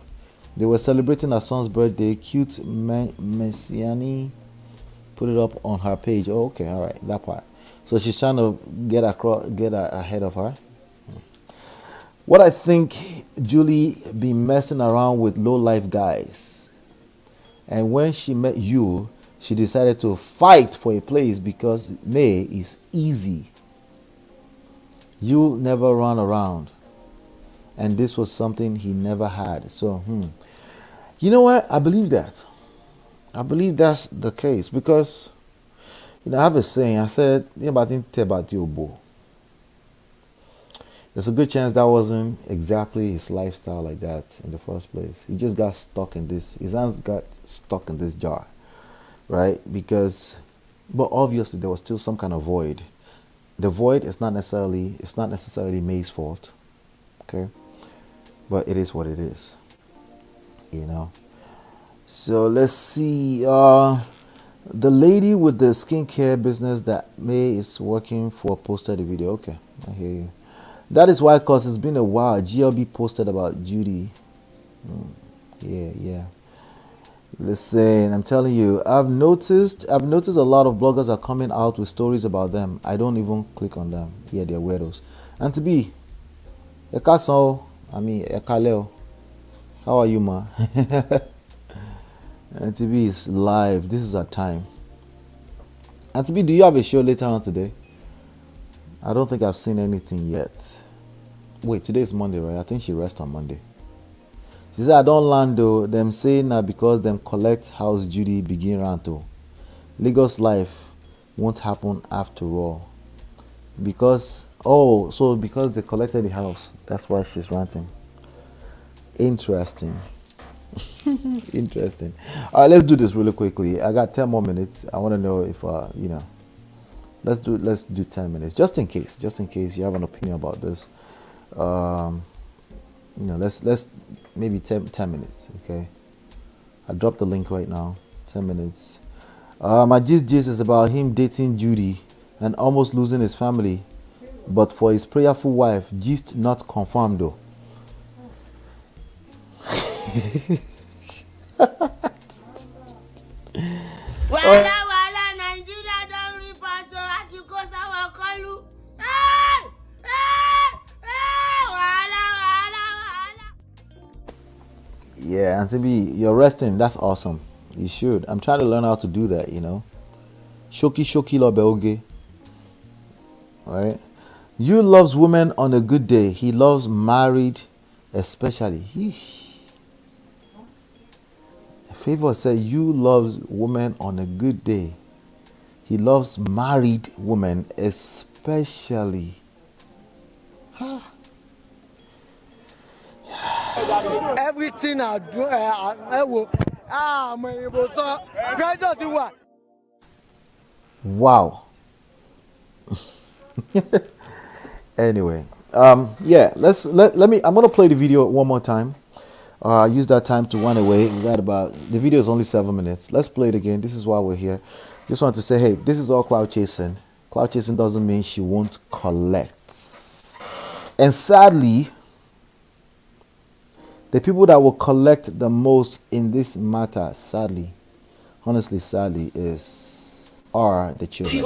They were celebrating her son's birthday. Cute Messiani put it up on her page. Oh, okay, all right, that part. So she's trying to get ahead of her. What I think, Julie be messing around with low life guys, and when she met you, she decided to fight for a place because May is easy. You never run around, and this was something he never had. So, you know what? I believe that. I believe that's the case because, I have a saying. I said, there's a good chance that wasn't exactly his lifestyle like that in the first place. He just got stuck in this. His hands got stuck in this jar, right? But obviously there was still some kind of void. The void is not necessarily May's fault, okay? But it is what it is, So let's see. The lady with the skincare business that May is working for posted a video. Okay, I hear you. That is why, cause it's been a while. GLB posted about Judy. Yeah. Listen, I'm telling you, I've noticed a lot of bloggers are coming out with stories about them. I don't even click on them. Yeah, they're weirdos. And to be, Ekaleo, how are you, ma? And to be is live. This is our time. And to be, do you have a show later on today? I don't think I've seen anything yet. Wait, today is Monday, right? I think she rests on Monday. She said, I don't land though. Them saying that because them collect house Judy begin rant though. Lagos life won't happen after all. Because they collected the house. That's why she's ranting. Interesting. Interesting. All right, let's do this really quickly. I got 10 more minutes. I want to know if let's do 10 minutes just in case you have an opinion about this. Let's maybe 10 minutes. Okay, I dropped the link right now. 10 minutes. My gist is about him dating Judy and almost losing his family, but for his prayerful wife, gist not confirmed though. Nigeria don't report so at you cause I will call you. Yeah, and to be you're resting, that's awesome. You should. I'm trying to learn how to do that, Shoki lo beoge. Right? You loves women on a good day. He loves married especially. Favor said you loves women on a good day. He loves married women especially. Everything I do, I will. Wow. Anyway, yeah. Let me. I'm gonna play the video one more time. Use that time to run away. The video is only 7 minutes. Let's play it again. This is why we're here. Just want to say, hey, this is all cloud chasing. Cloud chasing doesn't mean she won't collect. And sadly, the people that will collect the most in this matter, honestly, are the children.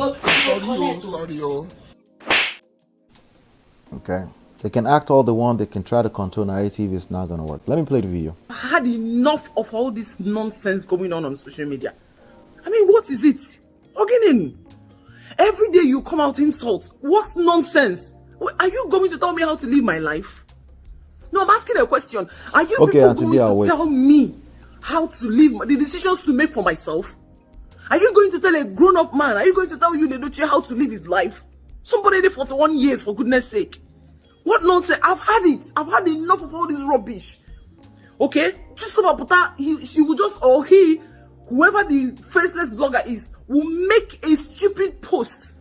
Okay. They can act all they want. They can try to control narrative. It's not going to work. Let me play the video. I had enough of all this nonsense going on social media. I mean, what is it? Again, every day you come out insult. What nonsense? Are you going to tell me how to live my life? No, I'm asking a question. Are you people going to tell me how to live, the decisions to make for myself? Are you going to tell a grown-up man? Are you going to tell Yul Edochie how to live his life? Somebody there 41 years, for goodness sake. What nonsense? I've had it. I've had enough of all this rubbish. Okay? Just about she will just, or he, whoever the faceless blogger is, will make a stupid post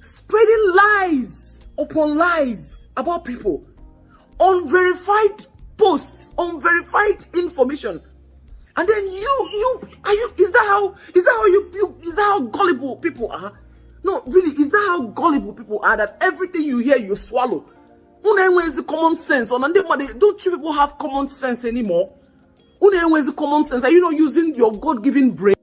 spreading lies upon lies about people. Unverified posts, unverified information. And then is that how gullible people are? No, really, is that how gullible people are that everything you hear you swallow? Where's the common sense? Don't you people have common sense anymore? Where's the common sense? Are you not using your God-given brain?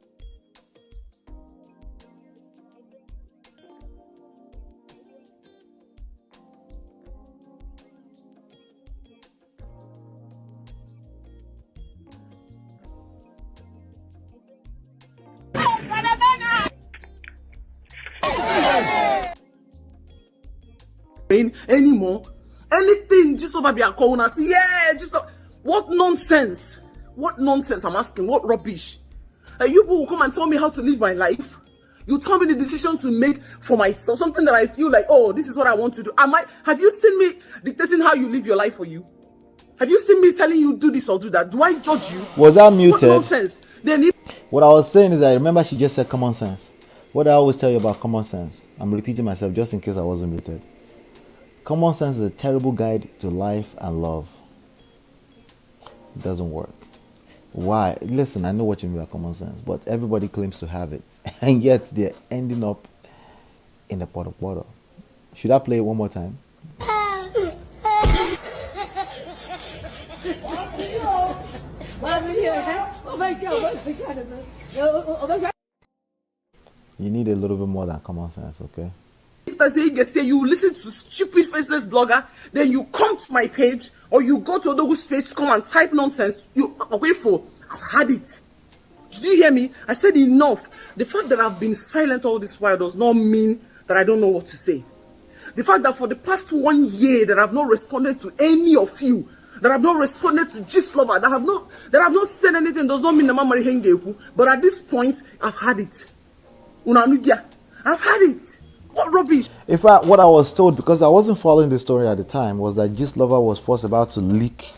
Anymore. Anything just over be a corner. Yeah, just what nonsense. What nonsense, I'm asking. What rubbish. You people will come and tell me how to live my life. You tell me the decision to make for myself. Something that I feel like, oh, this is what I want to do. Have you seen me dictating how you live your life for you? Have you seen me telling you do this or do that? Do I judge you? Was that muted? What nonsense. What I was saying is, I remember she just said common sense. What I always tell you about common sense, I'm repeating myself just in case I wasn't muted. Common sense is a terrible guide to life and love. It doesn't work. Why? Listen, I know what you mean by common sense, but everybody claims to have it, and yet they're ending up in a pot of water. Should I play it one more time? You need a little bit more than common sense, okay? You listen to stupid faceless blogger, then you come to my page or you go to Odogu's page to come and type nonsense. I've had it. Did you hear me? I said enough. The fact that I've been silent all this while does not mean that I don't know what to say. The fact that for the past 1 year that I've not responded to any of you, that I've not responded to Gist Lover, that I've not said anything does not mean that Mama Hengepu. But at this point, I've had it. I've had it. What rubbish? In fact, what I was told, because I wasn't following the story at the time, was that Gist Lover was first about to leak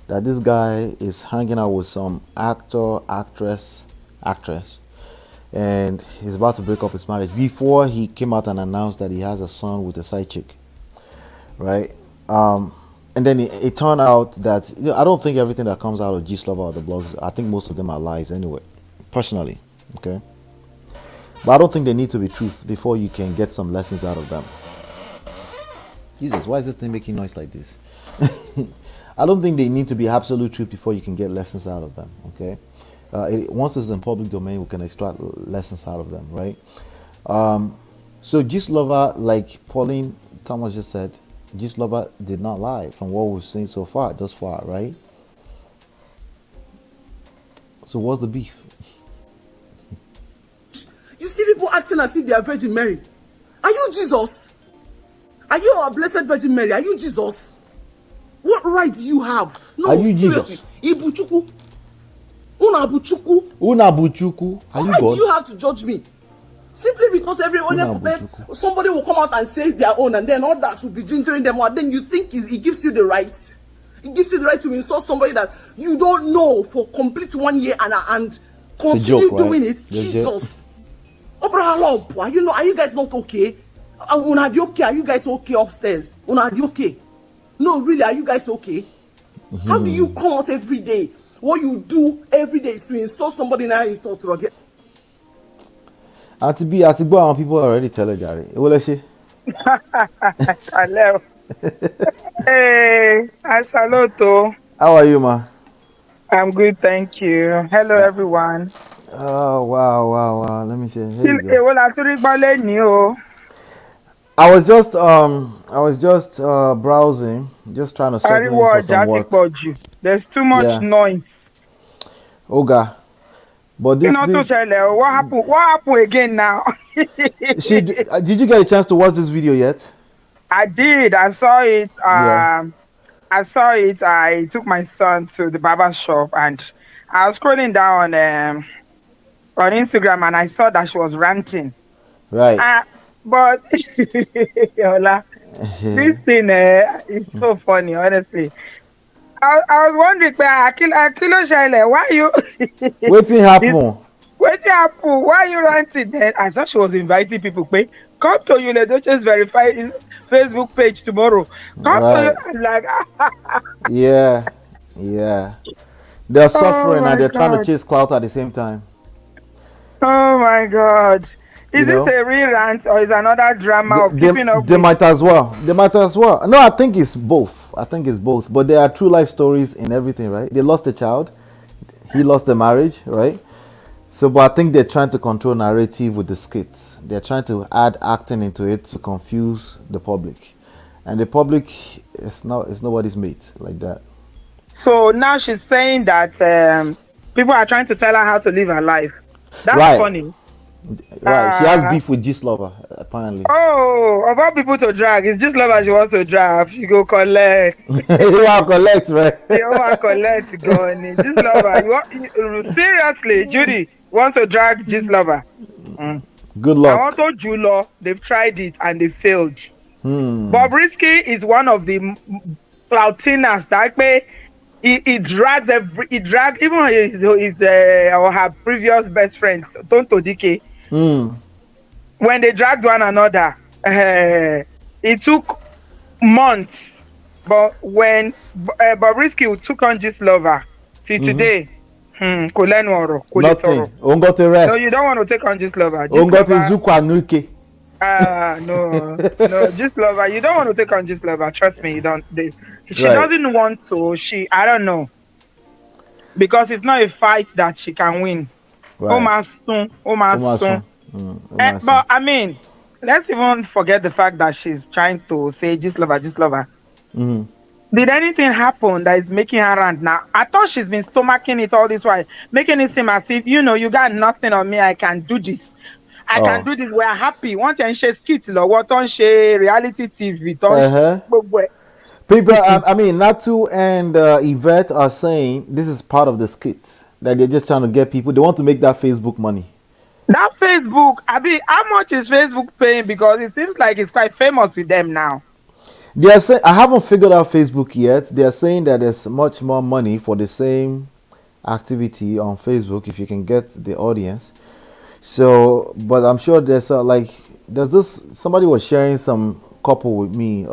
that this guy is hanging out with some actress, and he's about to break up his marriage before he came out and announced that he has a son with a side chick, right? And then it turned out that, I don't think everything that comes out of Gist Lover or the blogs, I think most of them are lies anyway, personally, okay? But I don't think they need to be truth before you can get some lessons out of them. Jesus, why is this thing making noise like this? I don't think they need to be absolute truth before you can get lessons out of them, okay? Once it's in public domain, we can extract lessons out of them, right? So Gist Lover, like Pauline Thomas just said, Gist Lover did not lie from what we've seen so far, thus far, right? So what's the beef? You see people acting as if they are Virgin Mary. Are you Jesus? Are you our blessed Virgin Mary? Are you Jesus? What right do you have? No, are you seriously. Jesus? Ibuchuku. Unabuchuku. Are you God? God? Do you have to judge me? Simply because somebody will come out and say their own, and then others will be gingering them out. Then you think it gives you the right. It gives you the right to insult somebody that you don't know for complete 1 year and continue doing it. Jesus. Are you guys not okay? Are you guys okay upstairs? Are you okay? No, really, are you guys okay? How do you come out every day? What you do every day is to insult somebody and insult you again. At go people already tell her, Gary. Hello. Hey, saluto. How are you, ma? I'm good, thank you. Hello, everyone. Oh, wow. Let me see. Here you go. I was just browsing, just trying to settle in for some work. There's too much Yeah. noise. Oga. But You this, know, this what happened? What happened again now? did you get a chance to watch this video yet? I did. I saw it. Yeah. I saw it. I took my son to the barber shop, and I was scrolling down on Instagram, and I saw that she was ranting. Right. But Yola, this thing is so funny, honestly. I was wondering, Akilo Shile, why you? Wetin happen? What happened? Why you ranting then? I thought she was inviting people. Come to Yul Edochie's verified Facebook page tomorrow. Come to you. I'm like, Yeah. They're suffering and they're trying to God. chase clout at the same time. Oh my God. Is You know? this a real rant or is another drama of keeping up They with? might as well. No, I think it's both. But there are true life stories in everything, right? They lost a child. He lost a marriage, right? So, but I think they're trying to control narrative with the skits. They're trying to add acting into it to confuse the public. And the public is nobody's mate like that. So now she's saying that people are trying to tell her how to live her life. That's Right. funny. Right. She has beef with G-Lover, apparently. Oh, of all people to drag, it's just love as you want to drag. You go collect. You want to collect, right? You want to collect, going. Just lover. Seriously, Judy wants to drag just lover. Good luck. And also Julo, they've tried it and they failed. Bobrisky is one of the Cloutinas that way. He drags even his or her previous best friend Tonto Dike. When they dragged one another, it took months. But when Bobrisky took on this lover, till today, Nothing. Ongo to rest. no, you don't want to take on this lover. Ongo to Zukwa Nuke. No, just lover. You don't want to take on just lover. Trust me, you don't. She doesn't want to. I don't know, because it's not a fight that she can win. Right. But I mean, let's even forget the fact that she's trying to say just lover. Did anything happen that is making her rant now? I thought she's been stomaching it all this while, making it seem as if, you got nothing on me. I can do this. I can do this. We're happy. Once you share skit, what on share reality TV, People, I mean, Natu and Yvette are saying this is part of the skit, that they're just trying to get people. They want to make that Facebook money. That Facebook, how much is Facebook paying? Because it seems like it's quite famous with them now. They are saying, I haven't figured out Facebook yet. They are saying that there's much more money for the same activity on Facebook if you can get the audience. So, but I'm sure there's somebody was sharing some couple with me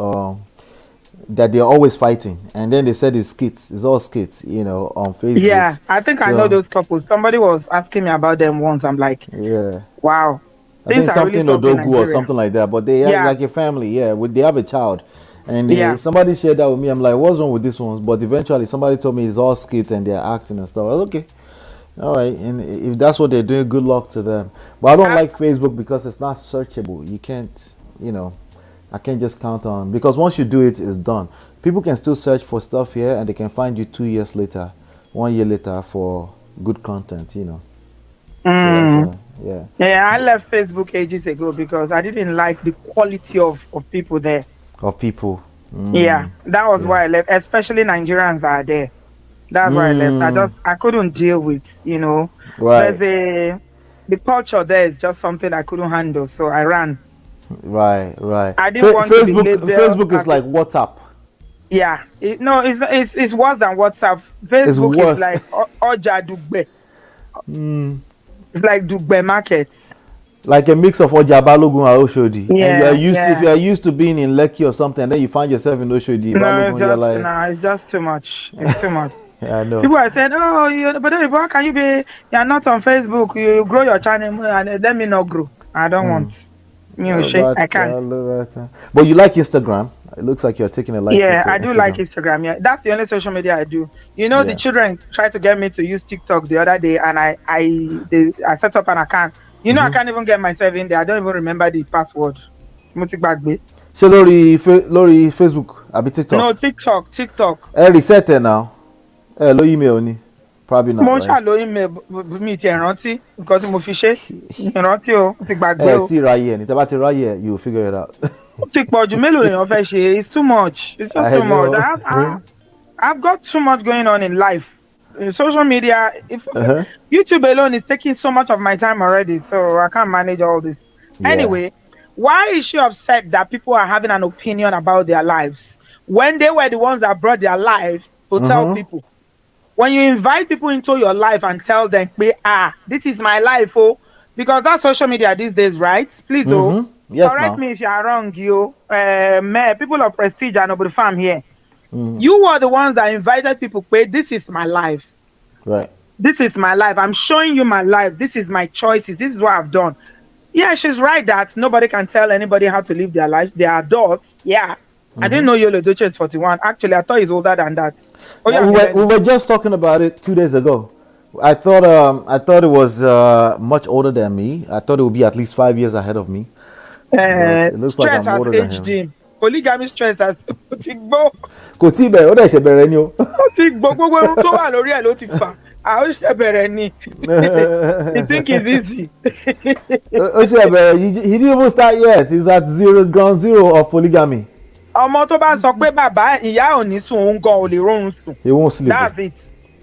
that they're always fighting, and then they said it's skits. It's all skits, on Facebook. Yeah, I think I know those couples. Somebody was asking me about them once. I'm like, yeah, wow. I think something Odogu or something like that. But they are like a family. Yeah, they have a child, and somebody shared that with me. I'm like, what's wrong with this one? But eventually, somebody told me it's all skits and they're acting and stuff. I was, okay, all right. And if that's what they're doing, good luck to them. But I don't like Facebook because it's not searchable. You can't, I can't just count on, because once you do it, it's done. People can still search for stuff here and they can find you 2 years later, 1 year later for good content, So yeah, I left Facebook ages ago because I didn't like the quality of people there. Of people. Yeah, that was why I left, especially Nigerians that are there. That's why I left. I couldn't deal with, Right. The culture there is just something I couldn't handle, so I ran. Right. I didn't want to be labeled Facebook is like WhatsApp. Yeah, it's worse than WhatsApp. Facebook is like Oja Dugbe. It's like Dugbe market. Like a mix of Oja Balogun and Oshodi. Yeah, and if you are used to being in Lekki or something, and then you find yourself in Oshodi. It's just too much. It's too much. Yeah, I know. People are saying, but how can you be? You're not on Facebook. You grow your channel and let me not grow. I don't want. I can't. But you like Instagram? It looks like you're taking a like. Yeah, I do like Instagram. Yeah, that's the only social media I do. The children tried to get me to use TikTok the other day, and I set up an account. I can't even get myself in there. I don't even remember the password. Mo ti gbàgbé. Ṣé lórí Facebook àbí TikTok? No, TikTok. Reset ẹ now. Lo email ni. Probably not, Mo right? ṣàlóyún mi ti rántí nǹkan tí mo fi ṣe. Ìrántí o, ti gbàgbé o. Tí ráyè ni, tẹ́ bá ti ráyè, you will figure it out. Ó ti pọ̀ jù, mélòó lèèyàn fẹ́ ṣe? It's too much. It's just too much. I've got too much going on in life. Social media, YouTube alone is taking so much of my time already, so I can't manage all this. Yeah. Anyway, why is she upset that people are having an opinion about their lives when they were the ones that brought their life to tell people? When you invite people into your life and tell them, this is my life, because that's social media these days, right? Please, yes, correct me if you are wrong, you. People of prestige and over the farm here. You were the ones that invited people, this is my life. Right. This is my life. I'm showing you my life. This is my choices. This is what I've done. Yeah, she's right that nobody can tell anybody how to live their life. They are adults. Yeah. I didn't know Yul Edochie is 41. Actually, I thought he's older than that. Oh, yeah, we were just talking about it 2 days ago. I thought it was much older than me. I thought it would be at least 5 years ahead of me. It looks like I'm older than him. Polygamy stress has kò tí bẹ̀rẹ̀ ó dẹ̀ ṣe bẹ̀rẹ̀ ni o. Ó ti gbogbo ohun tó wà lórí ẹ̀ ló ti fà. Ó ṣe bẹ̀rẹ̀ ni. You think it's easy. Ó ṣe bẹ̀rẹ̀. He didn't even start yet. He's at ground zero of polygamy. Ọmọ tó bá sọ pé bàbá ìyá ò ní sùn òun gan ò lè rọrùn sùn. He won't sleep. That's it.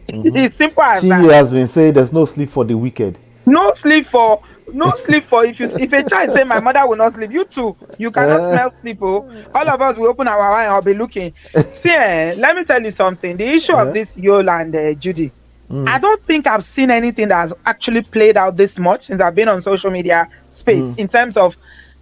It's simple as that. She has been saying there's no sleep for the wicked. No sleep for if a child say my mother will not sleep, you too, you cannot smell sleep. All of us will open our eye and I'll be looking. See, let me tell you something. The issue of this Yul and Judy, I don't think I've seen anything that has actually played out this much since I've been on social media space in terms of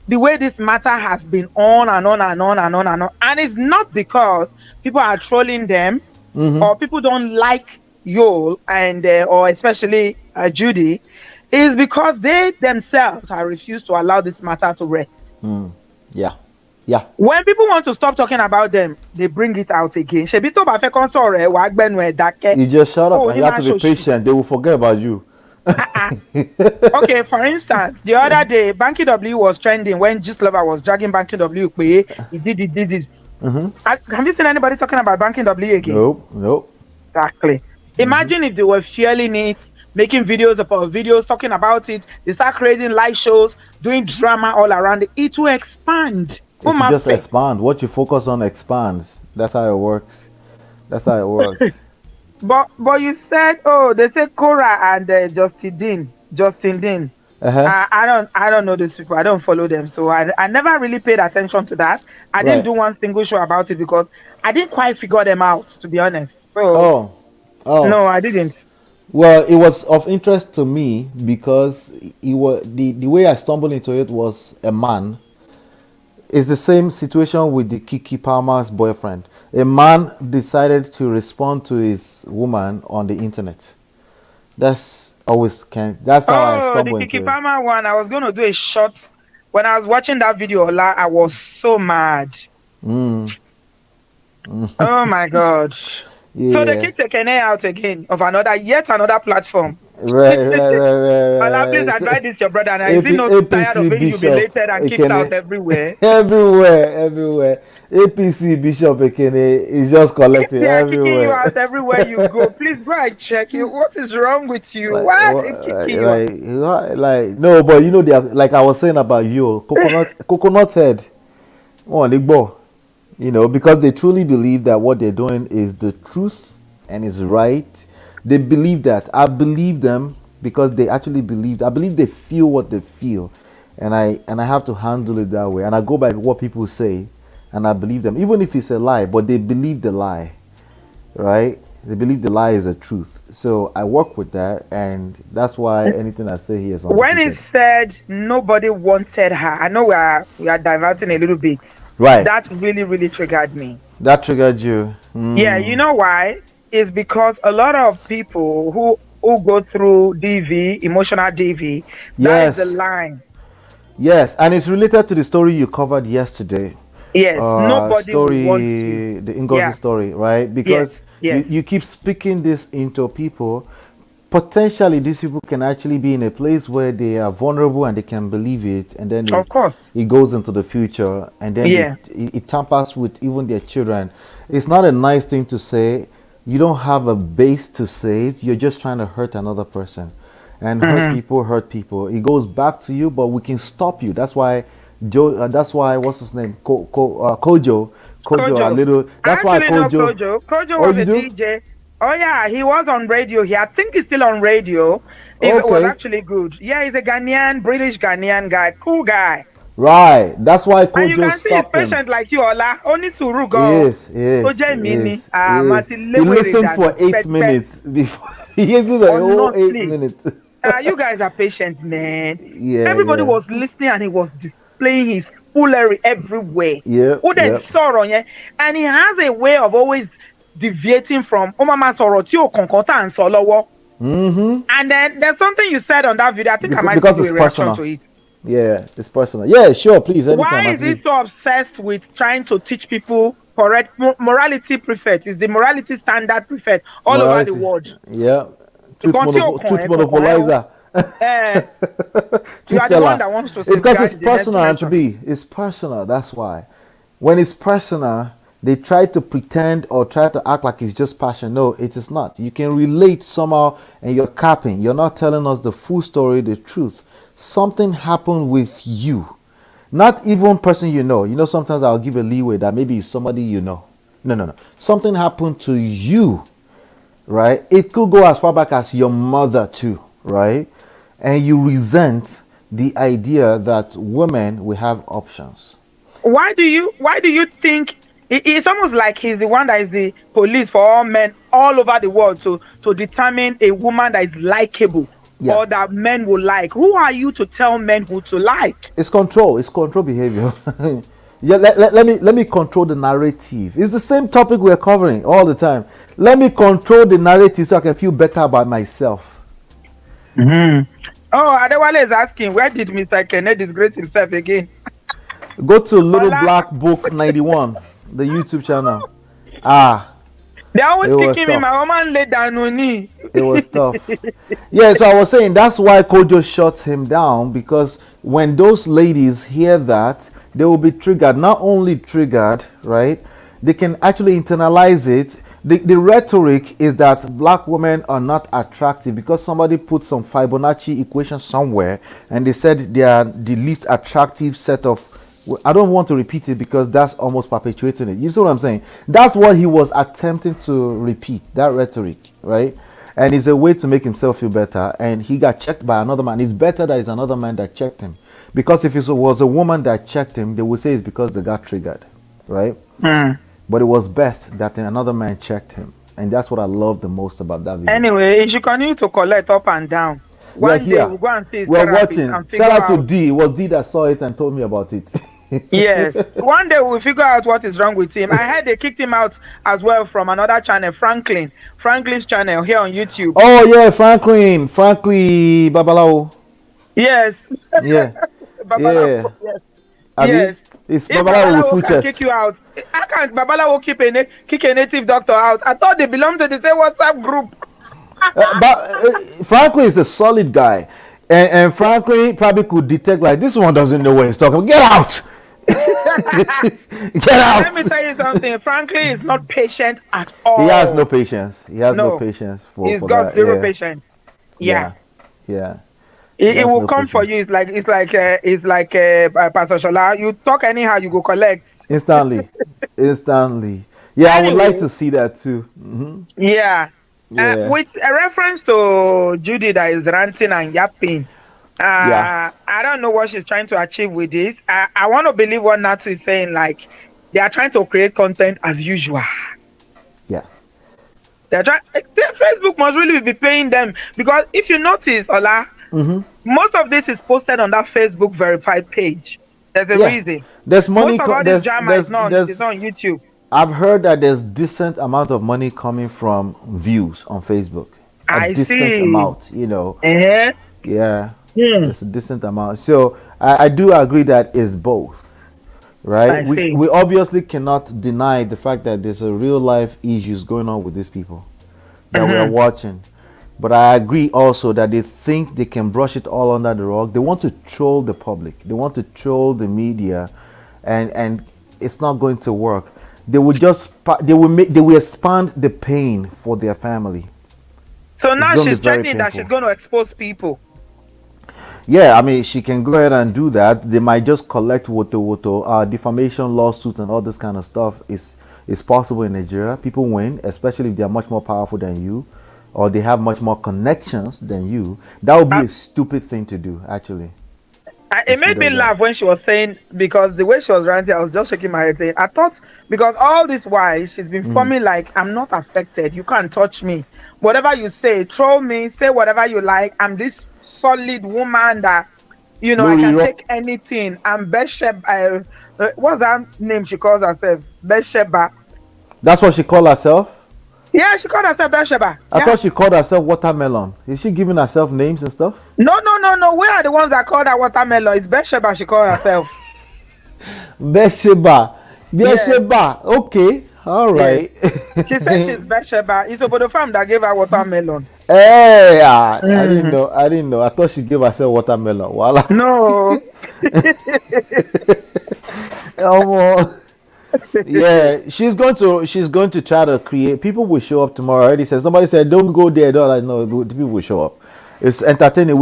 the way this matter has been on and on and on and on and on. And it's not because people are trolling them or people don't like Yul and or especially Judy. Is because they themselves have refused to allow this matter to rest. Yeah. When people want to stop talking about them, they bring it out again. You just shut up and you have to be patient. They will forget about you. Okay, for instance, the other day, Banky W was trending when Gist Lover was dragging Banky W. He did this. Have you seen anybody talking about Banky W again? Nope. Exactly. Imagine if they were feeling it, making videos about videos, talking about it. They start creating live shows, doing drama all around it. It will expand. It will just expand. What you focus on expands. That's how it works. But you said, they say Cora and Justin Dean. I don't know these people. I don't follow them, so I never really paid attention to that. I didn't do one single show about it because I didn't quite figure them out, to be honest. So no, I didn't. Well, it was of interest to me because the way I stumbled into it was a man. It's the same situation with the Kiki Palmer's boyfriend. A man decided to respond to his woman on the internet. That's how I stumbled into it. The Kiki Palmer one, I was going to do a short. When I was watching that video, I was so mad. Oh my God. Yeah. So they kicked the Kene out again of yet another platform. Right. Please advise this your brother. Now, is he not tired of being humiliated and kicked out everywhere? Everywhere. APC Bishop Ekene is just collecting everywhere. Kicking you out everywhere you go. Please go and check you. What is wrong with you? Why are they kicking you out? No, but you know, they are, like I was saying about you, coconut head. You know, because they truly believe that what they're doing is the truth and is right. They believe that. I believe them because they actually believe. I believe they feel what they feel, and I have to handle it that way. And I go by what people say, and I believe them, even if it's a lie. But they believe the lie, right? They believe the lie is the truth. So I work with that, and that's why anything I say here is on. When it said nobody wanted her, I know we are diverting a little bit. Right. That really triggered me. That triggered you. Yeah, you know why? It's because a lot of people who go through DV, emotional DV, that is the line. Yes, and it's related to the story you covered yesterday. Yes, nobody wants the Ngozi story, right? Because you keep speaking this into people. potentially these people can actually be in a place where they are vulnerable and they can believe it, and then Of course. it goes into the future, and then Yeah. it tampers with even their children. It's not a nice thing to say. You don't have a base to say it. You're just trying to hurt another person, and hurt people. It goes back to you, but we can stop you. That's why Joe. That's why what's his name? Kojo. A little. That's I why actually know Kojo. Kojo Oh, was you a do? DJ. Oh yeah, he was on radio here. I think he's still on radio. It was Okay. actually good. Yeah, he's a British Ghanaian guy. Cool guy. Right. That's why And you Kojo can see he's stopped him. patient like you, Ola. Only Suru go. Yes. Oje Mini. Yes. Martin He Lewis listened that for 8 pet- minutes before he listened for a whole 8 Honestly. minutes. You guys are patient, man. Yeah, Everybody yeah. was listening and he was displaying his foolery everywhere. Yeah, Who then yeah. sorrow, yeah? And he has a way of always deviating from Mama Sorrow to Konkota and Solowo. And then there's something you said on that video. I think I might Because give it's you a reaction personal. to it. Yeah, it's personal. Yeah, sure, please. Anytime. Why is he Anthony. so obsessed with trying to teach people correct morality prefect? Is the morality standard prefect all over the world? Yeah. Truth, Because monopolizer. You are the one that wants to say Because it's personal, and to be. It's personal. That's why. When it's personal, they try to pretend or try to act like it's just passion. No, it is not. You can relate somehow, and you're capping. You're not telling us the full story, the truth. Something happened with you. Not even person you know. You know, sometimes I'll give a leeway that maybe it's somebody you know. No. Something happened to you, right? It could go as far back as your mother too, right? And you resent the idea that women will have options. Why do you think it's almost like he's the one that is the police for all men all over the world to determine a woman that is likable or that men will like? Who are you to tell men who to like? It's control behavior. Yeah, let me control the narrative. It's the same topic we're covering all the time. Let me control the narrative so I can feel better about myself. Oh, Adewale is asking, where did Mr. Kenneth disgrace himself again? Go to Little Black Book 91, the YouTube channel. They're always It was kicking me. tough. My woman laid down on knee. It was tough. Yeah, so I was saying that's why Kojo shuts him down, because when those ladies hear that, they will be triggered. Not only triggered, right? They can actually internalize it. The rhetoric is that black women are not attractive because somebody put some Fibonacci equation somewhere and they said they are the least attractive set of. I don't want to repeat it because that's almost perpetuating it. You see what I'm saying? That's what he was attempting to repeat, that rhetoric, right? And it's a way to make himself feel better. And he got checked by another man. It's better that it's another man that checked him. Because if it was a woman that checked him, they would say it's because they got triggered, right? But it was best that another man checked him. And that's what I love the most about that video. Anyway, he should continue to collect up and down. We're One day here. we'll go and see his We're therapist watching. and figure Shout out to out- D. It was D that saw it and told me about it. Yes. One day we'll figure out what is wrong with him. I heard they kicked him out as well from another channel, Franklin's channel here on YouTube. Oh yeah, Franklin Babalawo. Yes. Yeah. Babalawo, yes. Abi, Yes. it's If Babalawo with full can chest. kick you out. How can Babalawo kick a native doctor out? I thought they belonged to the same WhatsApp group. But Franklin is a solid guy, and Franklin probably could detect like this one doesn't know what he's talking. Get out! Get out! Let me tell you something. Franklin is not patient at all. He has no patience. He has no patience for He's for got that. zero Yeah. patience. Yeah. Yeah. It has will no come for patience. you. It's like Pastor Shola. You talk anyhow, you go collect. Instantly. Yeah, I would Anyway. like to see that too. Yeah. Yeah. With a reference to Judy that is ranting and yapping. Yeah. I don't know what she's trying to achieve with this. I want to believe what Natu is saying. Like they are trying to create content as usual. Yeah. They're trying. Facebook must really be paying them because if you notice, Ola, most of this is posted on that Facebook verified page. There's a Yeah. reason. There's money. Most of all this drama is not. It's on YouTube. I've heard that there's decent amount of money coming from views on Facebook. I decent see. amount, you know. Uh-huh. Yeah. It's a decent amount. So I do agree that it's both. Right? I see. We obviously cannot deny the fact that there's a real life issues going on with these people that we are watching. But I agree also that they think they can brush it all under the rug. They want to troll the public. They want to troll the media, and it's not going to work. They will they will expand the pain for their family. So now she's threatening that she's going to expose people. Yeah, I mean, she can go ahead and do that. They might just collect woto, defamation lawsuits and all this kind of stuff is possible in Nigeria. People win, especially if they are much more powerful than you, or they have much more connections than you. That would be a stupid thing to do, actually. It made me laugh when she was saying, because the way she was ranting, I was just shaking my head saying, I thought, because all this while she's been forming like, I'm not affected, you can't touch me. Whatever you say, troll me, say whatever you like. I'm this solid woman that, you know, I can take anything. I'm Besheba. What's that name she calls herself? Besheba. That's what she called herself? Yeah, she called herself Besheba. I thought she called herself Watermelon. Is she giving herself names and stuff? No. We are the ones that called her Watermelon. It's Besheba she called herself. Besheba. Besheba. Yes. Okay. All right. Yes. She said she's Besheba. It's about the farm that gave her watermelon. Hey, I didn't know. I thought she gave herself watermelon. Voila. No. Yeah, she's going to try to create. People will show up tomorrow. Already said. Somebody said, "Don't go there." Don't like no. People will show up. It's entertaining.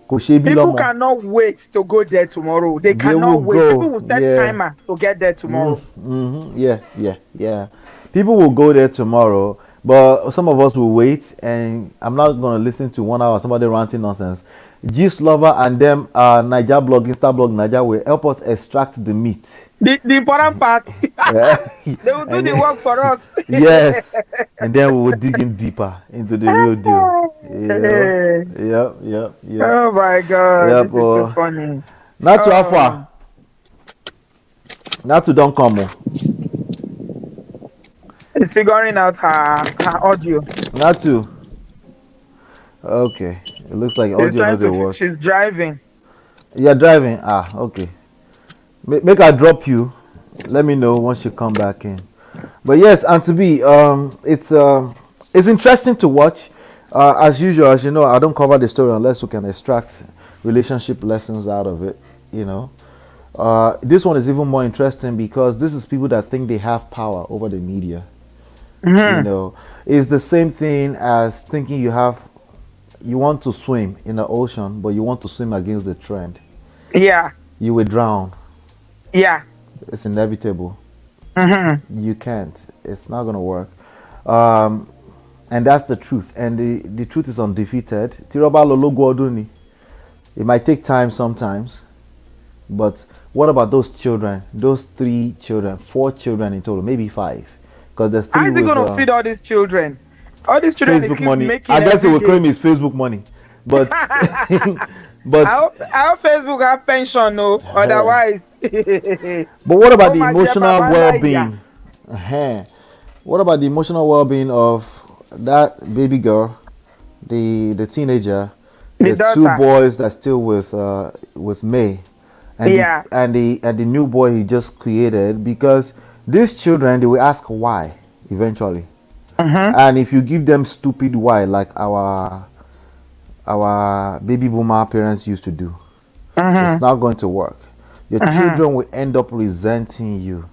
People cannot wait to go there tomorrow. They cannot wait. Go. People will set timer to get there tomorrow. Yeah. People will go there tomorrow, but some of us will wait. And I'm not going to listen to 1 hour somebody ranting nonsense. Gist Lover and them, Niger blog, Insta blog, Niger will help us extract the meat. The important part. They will do the work for us. Yes, and then we will dig in deeper into the real deal. Yeah. Oh my God, this is so funny. Not too far. Not to don't come. It's figuring out her audio. Not to. Okay, it looks like audio doesn't work. She's driving. You're driving? Okay. Make her drop you. Let me know once you come back in. But yes, and to be, it's interesting to watch. As usual, as you know, I don't cover the story unless we can extract relationship lessons out of it. You know, this one is even more interesting because this is people that think they have power over the media. You know, it's the same thing as thinking you want to swim in the ocean, but you want to swim against the trend. Yeah. You will drown. Yeah. It's inevitable. You can't. It's not going to work. And that's the truth. And the truth is undefeated. Tiroba Lolo Guaduni. It might take time sometimes. But what about those children? Those 3 children, 4 children in total, maybe 5. Because there's 3 How is he going to feed all these children? All these children Facebook money. I guess they will claim it's Facebook money. But but our Facebook have pension, no. Otherwise. But what about the emotional well-being? What about the emotional well-being of that baby girl, the teenager, the 2 boys that's still with May, and the new boy he just created? Because these children, they will ask why eventually. And if you give them stupid why, like our baby boomer parents used to do, it's not going to work. Your children will end up resenting you.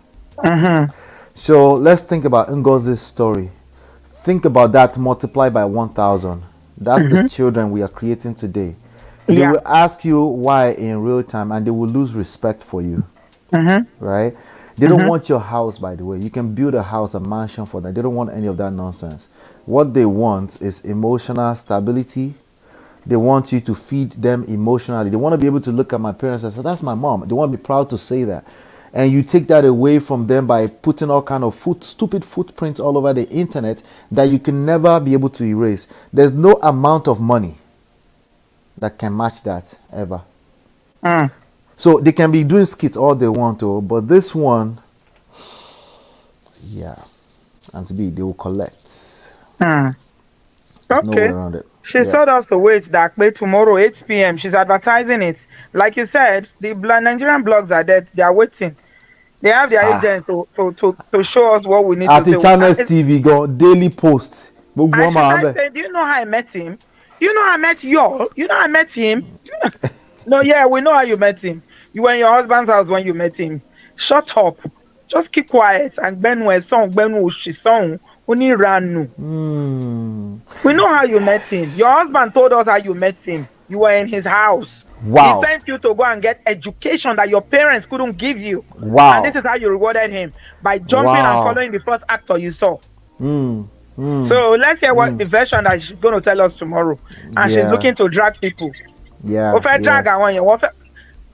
So let's think about Ngozi's story. Think about that multiplied by 1,000. That's the children we are creating today. They will ask you why in real time, and they will lose respect for you. Right? They don't want your house, by the way. You can build a house, a mansion for them. They don't want any of that nonsense. What they want is emotional stability. They want you to feed them emotionally. They want to be able to look at my parents and say, that's my mom. They want to be proud to say that. And you take that away from them by putting all kind of stupid footprints all over the internet that you can never be able to erase. There's no amount of money that can match that, ever. So they can be doing skits all they want to, but this one, and to be, they will collect. Okay. No way around it. She told us to wait that way tomorrow, 8 p.m. She's advertising it. Like you said, the Nigerian blogs are dead. They are waiting. They have their agents to show us what we need to do. At the Channels TV, go daily posts. I should I say, do you know how I met him? You know how I met Yul? You know how I met him? No, yeah, we know how you met him. You were in your husband's house when you met him. Shut up. Just keep quiet. And Benwe song, Benwe she song. Only Ranu. We know how you met him. Your husband told us how you met him. You were in his house. Wow. He sent you to go and get education that your parents couldn't give you. Wow. And this is how you rewarded him by jumping and following the first actor you saw. So let's hear what the version that she's going to tell us tomorrow. And she's looking to drag people. Yeah.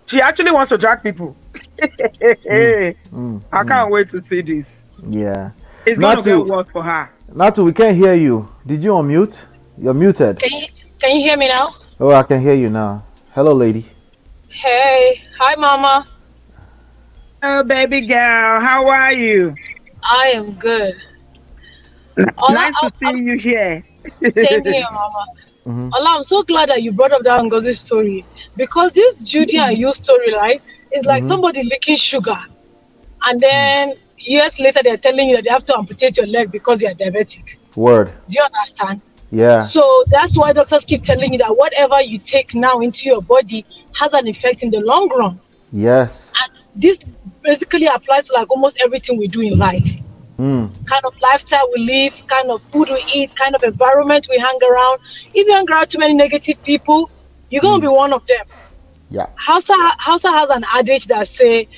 She actually wants to drag people. I can't wait to see this. Yeah. It's going to get worse for her. Natu, we can't hear you. Did you unmute? You're muted. Can you hear me now? Oh, I can hear you now. Hello, lady. Hey. Hi, Mama. Oh, baby girl. How are you? I am good. Nice to see you here. Same here, Mama. Allah, I'm so glad that you brought up that Ngozi story, because this Judy and Yul story, right, is like somebody licking sugar, and then years later they're telling you that they have to amputate your leg because you're diabetic. Word. Do you understand? Yeah. So that's why doctors keep telling you that whatever you take now into your body has an effect in the long run. Yes. And this basically applies to like almost everything we do in life. Kind of lifestyle we live, kind of food we eat, kind of environment we hang around. If you hang around too many negative people, you're going to be one of them. Yeah. Hausa has an adage that say,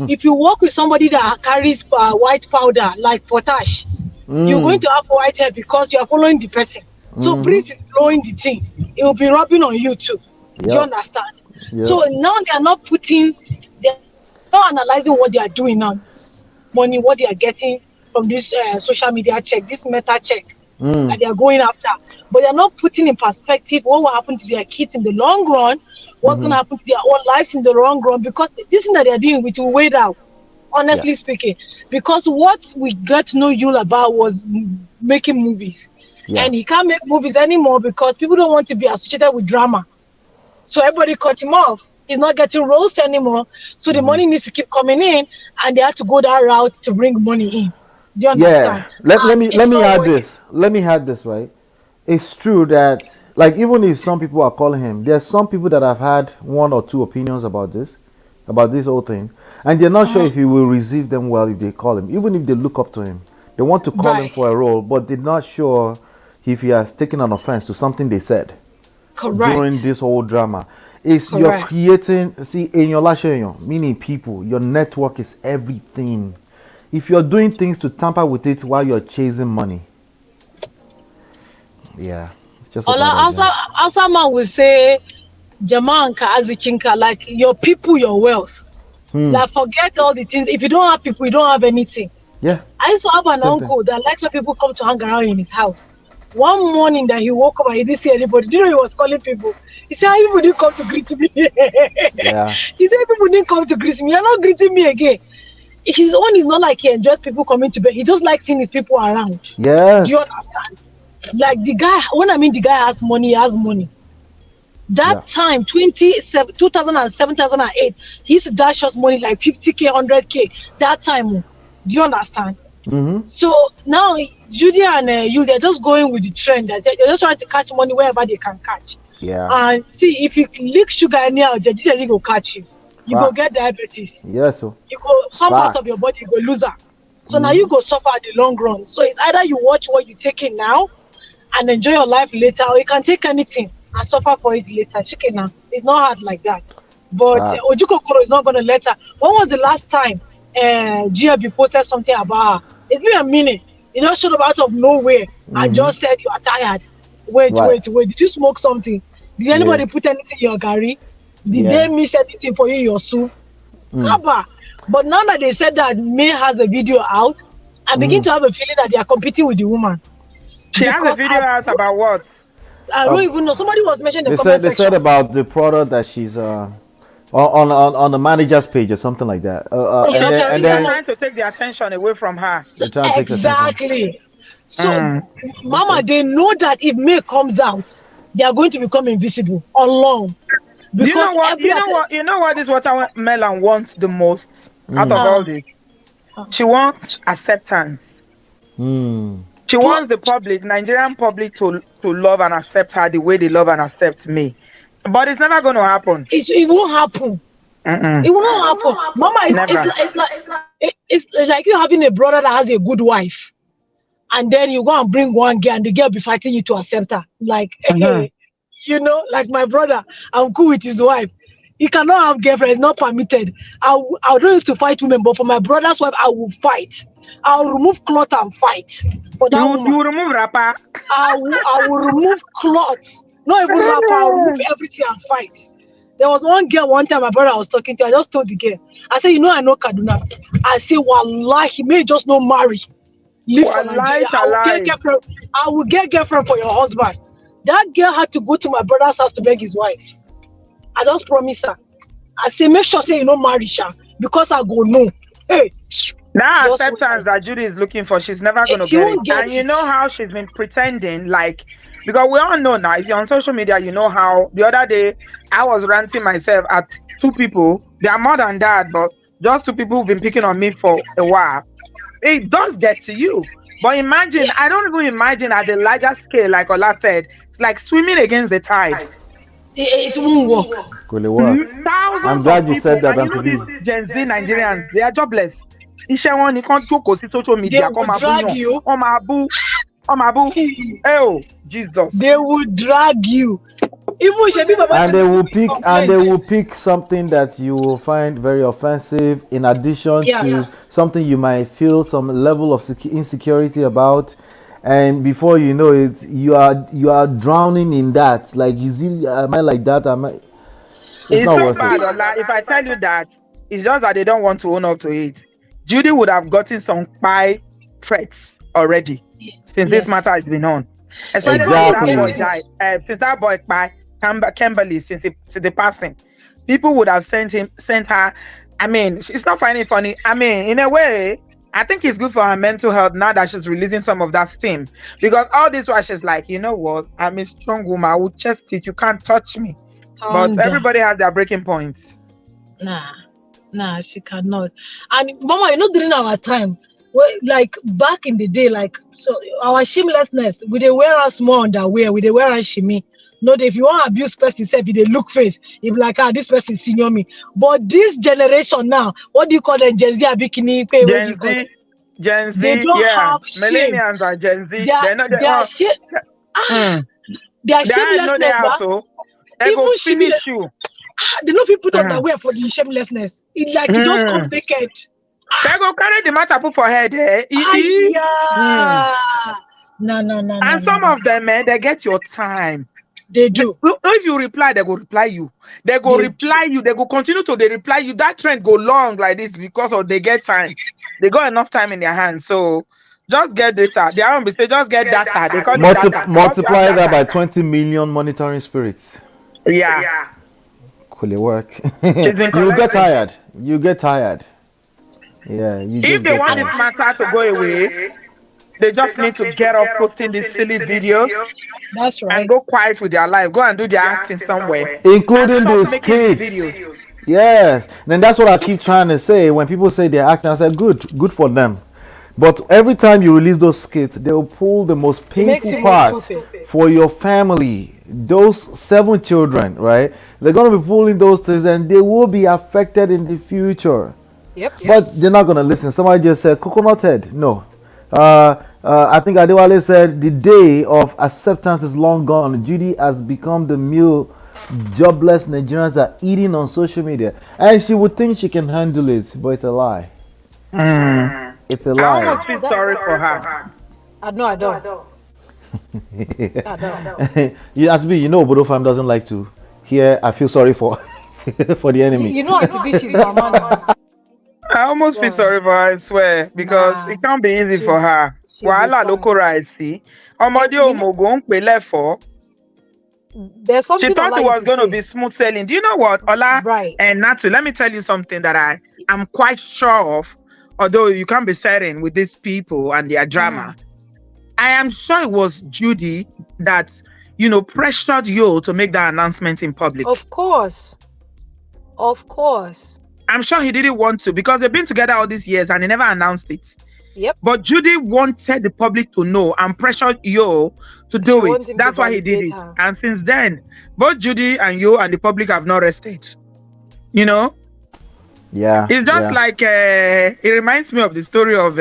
if you work with somebody that carries white powder like potash, you're going to have white hair because you are following the person. So breeze is blowing the thing. It will be rubbing on you too. Do you understand? So now they are not analyzing what they are doing now. Money, what they are getting from this social media check, this meta check that they are going after. But they are not putting in perspective what will happen to their kids in the long run, what's going to happen to their own lives in the long run, because this thing that they are doing, which will weigh down, honestly speaking. Because what we got to know Yul about was making movies. And he can't make movies anymore because people don't want to be associated with drama. So everybody cut him off. He's not getting roles anymore. So the money needs to keep coming in, and they have to go that route to bring money in. Do you understand? Yeah. Let me add this. Let me add this, right? It's true that, like, even if some people are calling him, there's some people that have had one or two opinions about this whole thing, and they're not sure if he will receive them well if they call him, even if they look up to him. They want to call him for a role, but they're not sure if he has taken an offense to something they said during this whole drama. You're creating, see, in your lashe, meaning people, your network is everything. If you're doing things to tamper with it while you're chasing money, it's just also man will say, Jamanka Azikinka, like your people, your wealth. Like forget all the things. If you don't have people, you don't have anything. Yeah. I used to have an uncle that likes when people come to hang around in his house. One morning that he woke up and he didn't see anybody. Do you know he was calling people? He said, people didn't come to greet me. He said, people didn't come to greet me. You're not greeting me again. His own is not like he enjoys people coming to bed. He just likes seeing his people around. Yes. Do you understand? Like the guy, when I mean the guy has money, he has money. That time, 2007, 2008, he used to dash us money like 50K, 100K. That time, do you understand? So now Judy and you, they're just going with the trend. They're just trying to catch money wherever they can catch. And see, if you lick sugar anyhow, they will catch you. You go get diabetes. Yes. You go, some part of your body you go lose her. So now you go suffer at the long run. So it's either you watch what you take in now and enjoy your life later, or you can take anything and suffer for it later. Now it's not hard like that. But Ojuko Koro is not going to let her. When was the last time GLB posted something about her? It's been a minute. It just showed up out of nowhere and just said you are tired. Wait. Did you smoke something? Did anybody put anything in your curry? Did they miss anything for you in your soup? But now that they said that May has a video out, I begin to have a feeling that they are competing with the woman. She has a video out about what? I don't even know. Somebody was mentioning the comment section. They said about the product that she's on the manager's page or something like that. And they're trying to take the attention away from her. Exactly. So, Mama, they know that if May comes out, they are going to become invisible on long. Do you know what? You know what this watermelon wants the most out of all this? She wants acceptance. She wants the public, Nigerian public, to love and accept her the way they love and accept me. But it's never going to happen. It won't happen. It will not happen. Mama, it's like you having a brother that has a good wife, and then you go and bring one girl, and the girl be fighting you to accept her. Like, hey, you know, like my brother, I'm cool with his wife. He cannot have girlfriend. It's not permitted. I don't used to fight women, but for my brother's wife, I will fight. I'll remove cloth and fight. For that woman. You remove rapper. I will remove cloth. Not even rapper. I'll remove everything and fight. There was one girl one time my brother was talking to. I just told the girl. I said, you know, I know Kaduna. I say, wallahi, he may just not marry. Live for Nigeria. I will get girlfriend for your husband. That girl had to go to my brother's house to beg his wife. I just promise her. I say, make sure say you don't marry her because I go no. Hey. That acceptance that Judy is looking for, she's never going to get it. And you know how she's been pretending, like, because we all know now, if you're on social media, you know how the other day I was ranting myself at two people. They are more than that, but just two people who've been picking on me for a while. It does get to you. But imagine, I don't even imagine at the larger scale, like Ola said, it's like swimming against the tide. It won't work. Could it work? I'm glad you said that. And you know these Gen Z Nigerians, they are jobless. Iṣẹ́ wọn nìkan jókòó sí social media. They will drag you. Oh, Jesus. They will drag you. And they will pick something that you will find very offensive in addition to something you might feel some level of insecurity about, and before you know it, you are drowning in that. Like, you see, am I like that? It's not so worth bad, it. Ola. If I tell you that, it's just that they don't want to own up to it. Judy would have gotten some spy threats already since this matter has been on. Especially since that boy by Kimberly, since the passing, people would have sent her. I mean, it's not finding it funny. I mean, in a way, I think it's good for her mental health now that she's releasing some of that steam. Because all this while she's like, you know what? I'm a strong woman. I will chest it. You can't touch me. But everybody has their breaking points. Nah, she cannot. And Mama, you know, during our time, like back in the day, like, so our shamelessness, we they wear us more underwear, we they wear us shimmy. No, if you want to abuse person, say if they look face, if like, this person senior me. But this generation now, what do you call them? Gen Z bikini? Gen Z, they don't have shame. Millennials are Gen Z. They are shamelessness. They go finish you. They know if you put underwear for the shamelessness. It like you just come naked. They go carry the matter put for head. No. And some of them, they get your time. They do. If you reply, they go reply you. They go reply you. They go continue to reply you. That trend go long like this because of they get time. They got enough time in their hands. So just get data. They don't be say just get data. They call data. Multiply that by 20 million monitoring spirits. Yeah. Could it work? You get tired. Yeah. If they want this matter to go away, they just need to get off posting these silly videos. That's right. And go quiet with their life. Go and do their acting somewhere. Including the skits. Yes. Then that's what I keep trying to say. When people say they're acting, I say good for them. But every time you release those skits, they will pull the most painful parts for your family. Those 7 children, right? They're going to be pulling those things and they will be affected in the future. Yep. But they're not going to listen. Somebody just said, coconut head. No. I think Adewale said, the day of acceptance is long gone. Judy has become the meal jobless Nigerians are eating on social media. And she would think she can handle it, but it's a lie. It's a lie. I almost feel sorry for her. I don't. You have to be, Bodo Fam doesn't like to hear I feel sorry for for the enemy. You know, she's my man. I almost feel sorry for her, I swear, because it can't be easy for her. Wahala local rice, see. Omodi omogo npe lefo. There's something she thought it was going to be smooth sailing. Do you know what, Ola? Right. And Natu, let me tell you something that I'm quite sure of, although you can't be sharing with these people and their drama. I am sure it was Judy that, pressured Yul to make that announcement in public. Of course. I'm sure he didn't want to because they've been together all these years and he never announced it. Yep. But Judy wanted the public to know and pressured Yo to do it. That's why he did it. And since then, both Judy and Yo and the public have not rested. You know? Yeah. It's just like it reminds me of the story of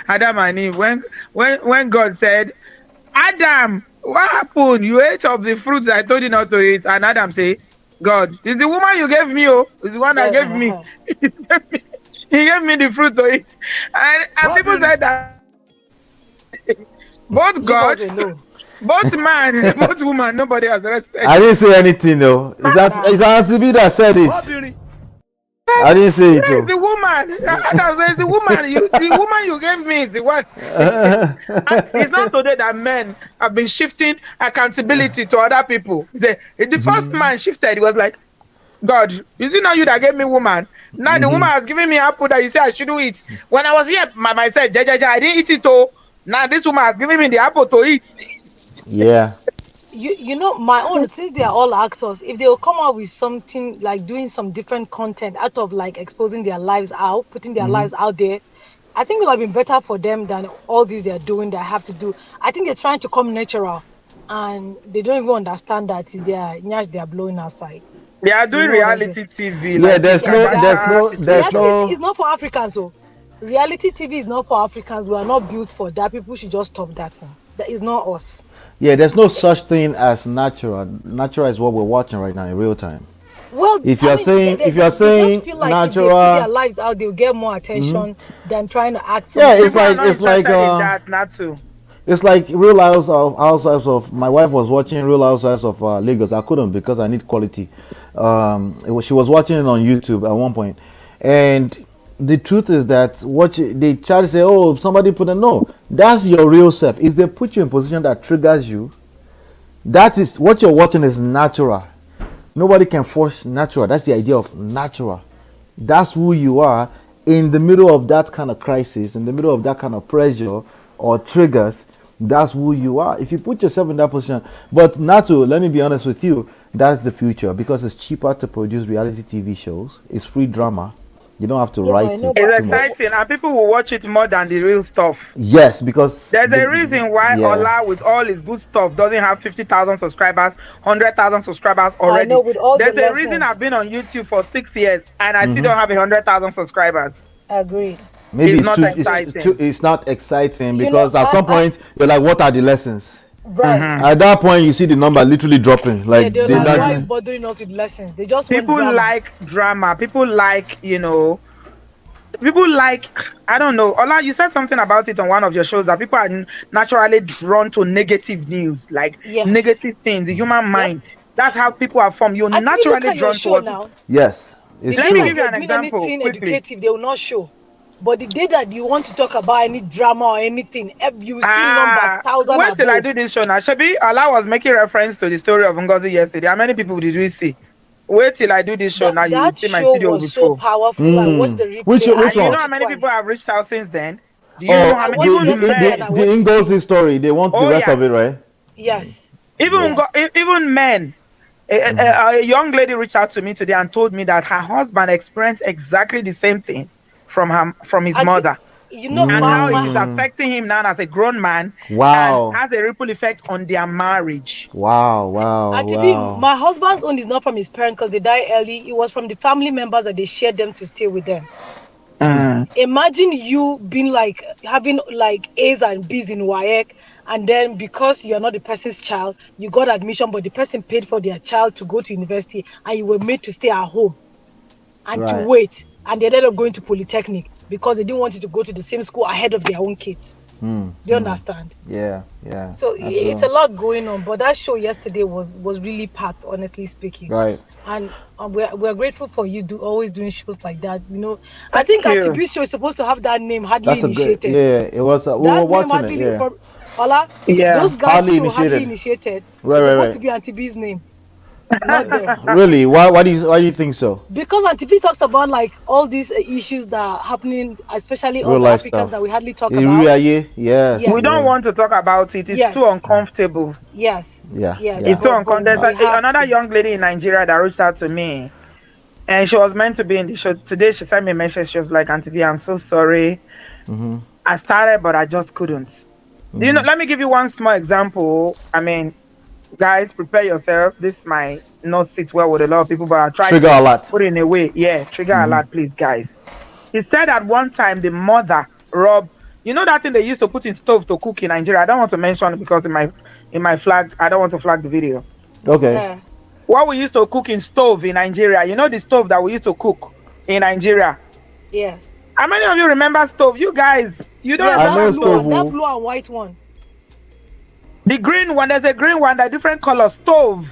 Adam and Eve when God said, Adam, what happened? You ate of the fruit I told you not to eat. And Adam said, God, it's the woman you gave me, it's the one that gave me. He gave me the fruit to eat. And people said that both God, both man, both woman, nobody has rested. I didn't say anything though. It's Auntie B that said it. I didn't say it. It's the woman. Adam says the woman. The woman you gave me is the one. It's not today that men have been shifting accountability to other people. The first man shifted. He was like, God, is it not you that gave me woman? Now the woman has given me apple that you say I shouldn't eat. When I was here by myself, I didn't eat it all. Now this woman has given me the apple to eat. Yeah. You know, my own, since they are all actors, if they will come out with something like doing some different content out of like exposing their lives out, putting their lives out there, I think it would have been better for them than all these they are doing that I have to do. I think they're trying to come natural and they don't even understand that it's their nyash they are blowing outside. They are doing reality TV. Yeah, there's no. It's not for Africans, so reality TV is not for Africans. We are not built for that. People should just stop that thing. That is not us. Yeah, there's no such thing as natural. Natural is what we're watching right now in real time. Well, if you're saying like natural, if they put their lives out, they'll get more attention than trying to act. Yeah, it's like it's like Real Housewives of. My wife was watching Real Housewives of Lagos. I couldn't because I need quality. She was watching it on YouTube at one point, and the truth is that they try to say, oh, somebody put a no. That's your real self. If they put you in a position that triggers you, that is what you're watching is natural. Nobody can force natural. That's the idea of natural. That's who you are in the middle of that kind of crisis, in the middle of that kind of pressure or triggers. That's who you are. If you put yourself in that position, but natural, let me be honest with you, that's the future because it's cheaper to produce reality TV shows. It's free drama. You don't have to write it. It's exciting, and people will watch it more than the real stuff. Yes, because there's a reason why Ola, with all his good stuff, doesn't have 50,000 subscribers, 100,000 subscribers already. I know, with all there's a reason I've been on YouTube for 6 years, and I still don't have 100,000 subscribers. Agreed. Maybe it's not exciting. It's not exciting because at some point you're like, what are the lessons? Right. At that point, you see the number literally dropping. Like they're not bothering us with lessons. They just people like drama. People like people like I don't know. Ola, you said something about it on one of your shows that people are naturally drawn to negative news, like negative things. The human mind. That's how people are formed. You're naturally drawn towards it. Yes, it's Let true. me give you an example. Anything educative, they will not show. But the day that you want to talk about any drama or anything, you see numbers, thousands. Wait till I do this show now. Shabi, Ola was making reference to the story of Ngozi yesterday. How many people did we see? Wait till I do this show now. You will see my studio before. So powerful. I watched the replay. Which you one? know how many people have reached out since then? Do you know how many people the Ngozi story? They want the rest of it, right? Yes. Even men. A young lady reached out to me today and told me that her husband experienced exactly the same thing from his mother. You know, and how it is affecting him now as a grown man. Wow. And has a ripple effect on their marriage. Wow. Actually, my husband's own is not from his parents because they died early. It was from the family members that they shared them to stay with them. Imagine you being like having like A's and B's in WAEC, and then because you're not the person's child, you got admission, but the person paid for their child to go to university, and you were made to stay at home and to wait, and they ended up going to Polytechnic because they didn't want you to go to the same school ahead of their own kids. Do you understand? Yeah. So it's a lot going on, but that show yesterday was really packed, honestly speaking. Right. And we're grateful for you always doing shows like that. You know, I think RTB's show is supposed to have that name, Hardly Initiated. It was. We were watching it. Yeah. Those guys hardly initiated. Right. Supposed to be Auntie B's name. Not there. Really? Why do you think so? Because Auntie B talks about like all these issues that are happening, especially real us life Africans stuff that we hardly talk about. Yes. We don't want to talk about it. It's too uncomfortable. Yes. Yeah. It's too uncomfortable. Another young lady in Nigeria that reached out to me. And she was meant to be in the show today. She sent me a message. She was like, "Auntie B, I'm so sorry. I started, but I just couldn't." You know, let me give you one small example. I mean, guys, prepare yourself. This might not sit well with a lot of people, but I'll try Trigger to alert. put it in a way. Yeah, trigger alert, please, guys. He said at one time the mother robbed. You know that thing they used to put in stove to cook in Nigeria? I don't want to mention it because in my flag, I don't want to flag the video. Okay. What we used to cook in stove in Nigeria, you know the stove that we used to cook in Nigeria? Yes. How many of you remember stove? You guys, you don't Yeah, remember that blue and white one. The green one, there's a green one, that different color stove.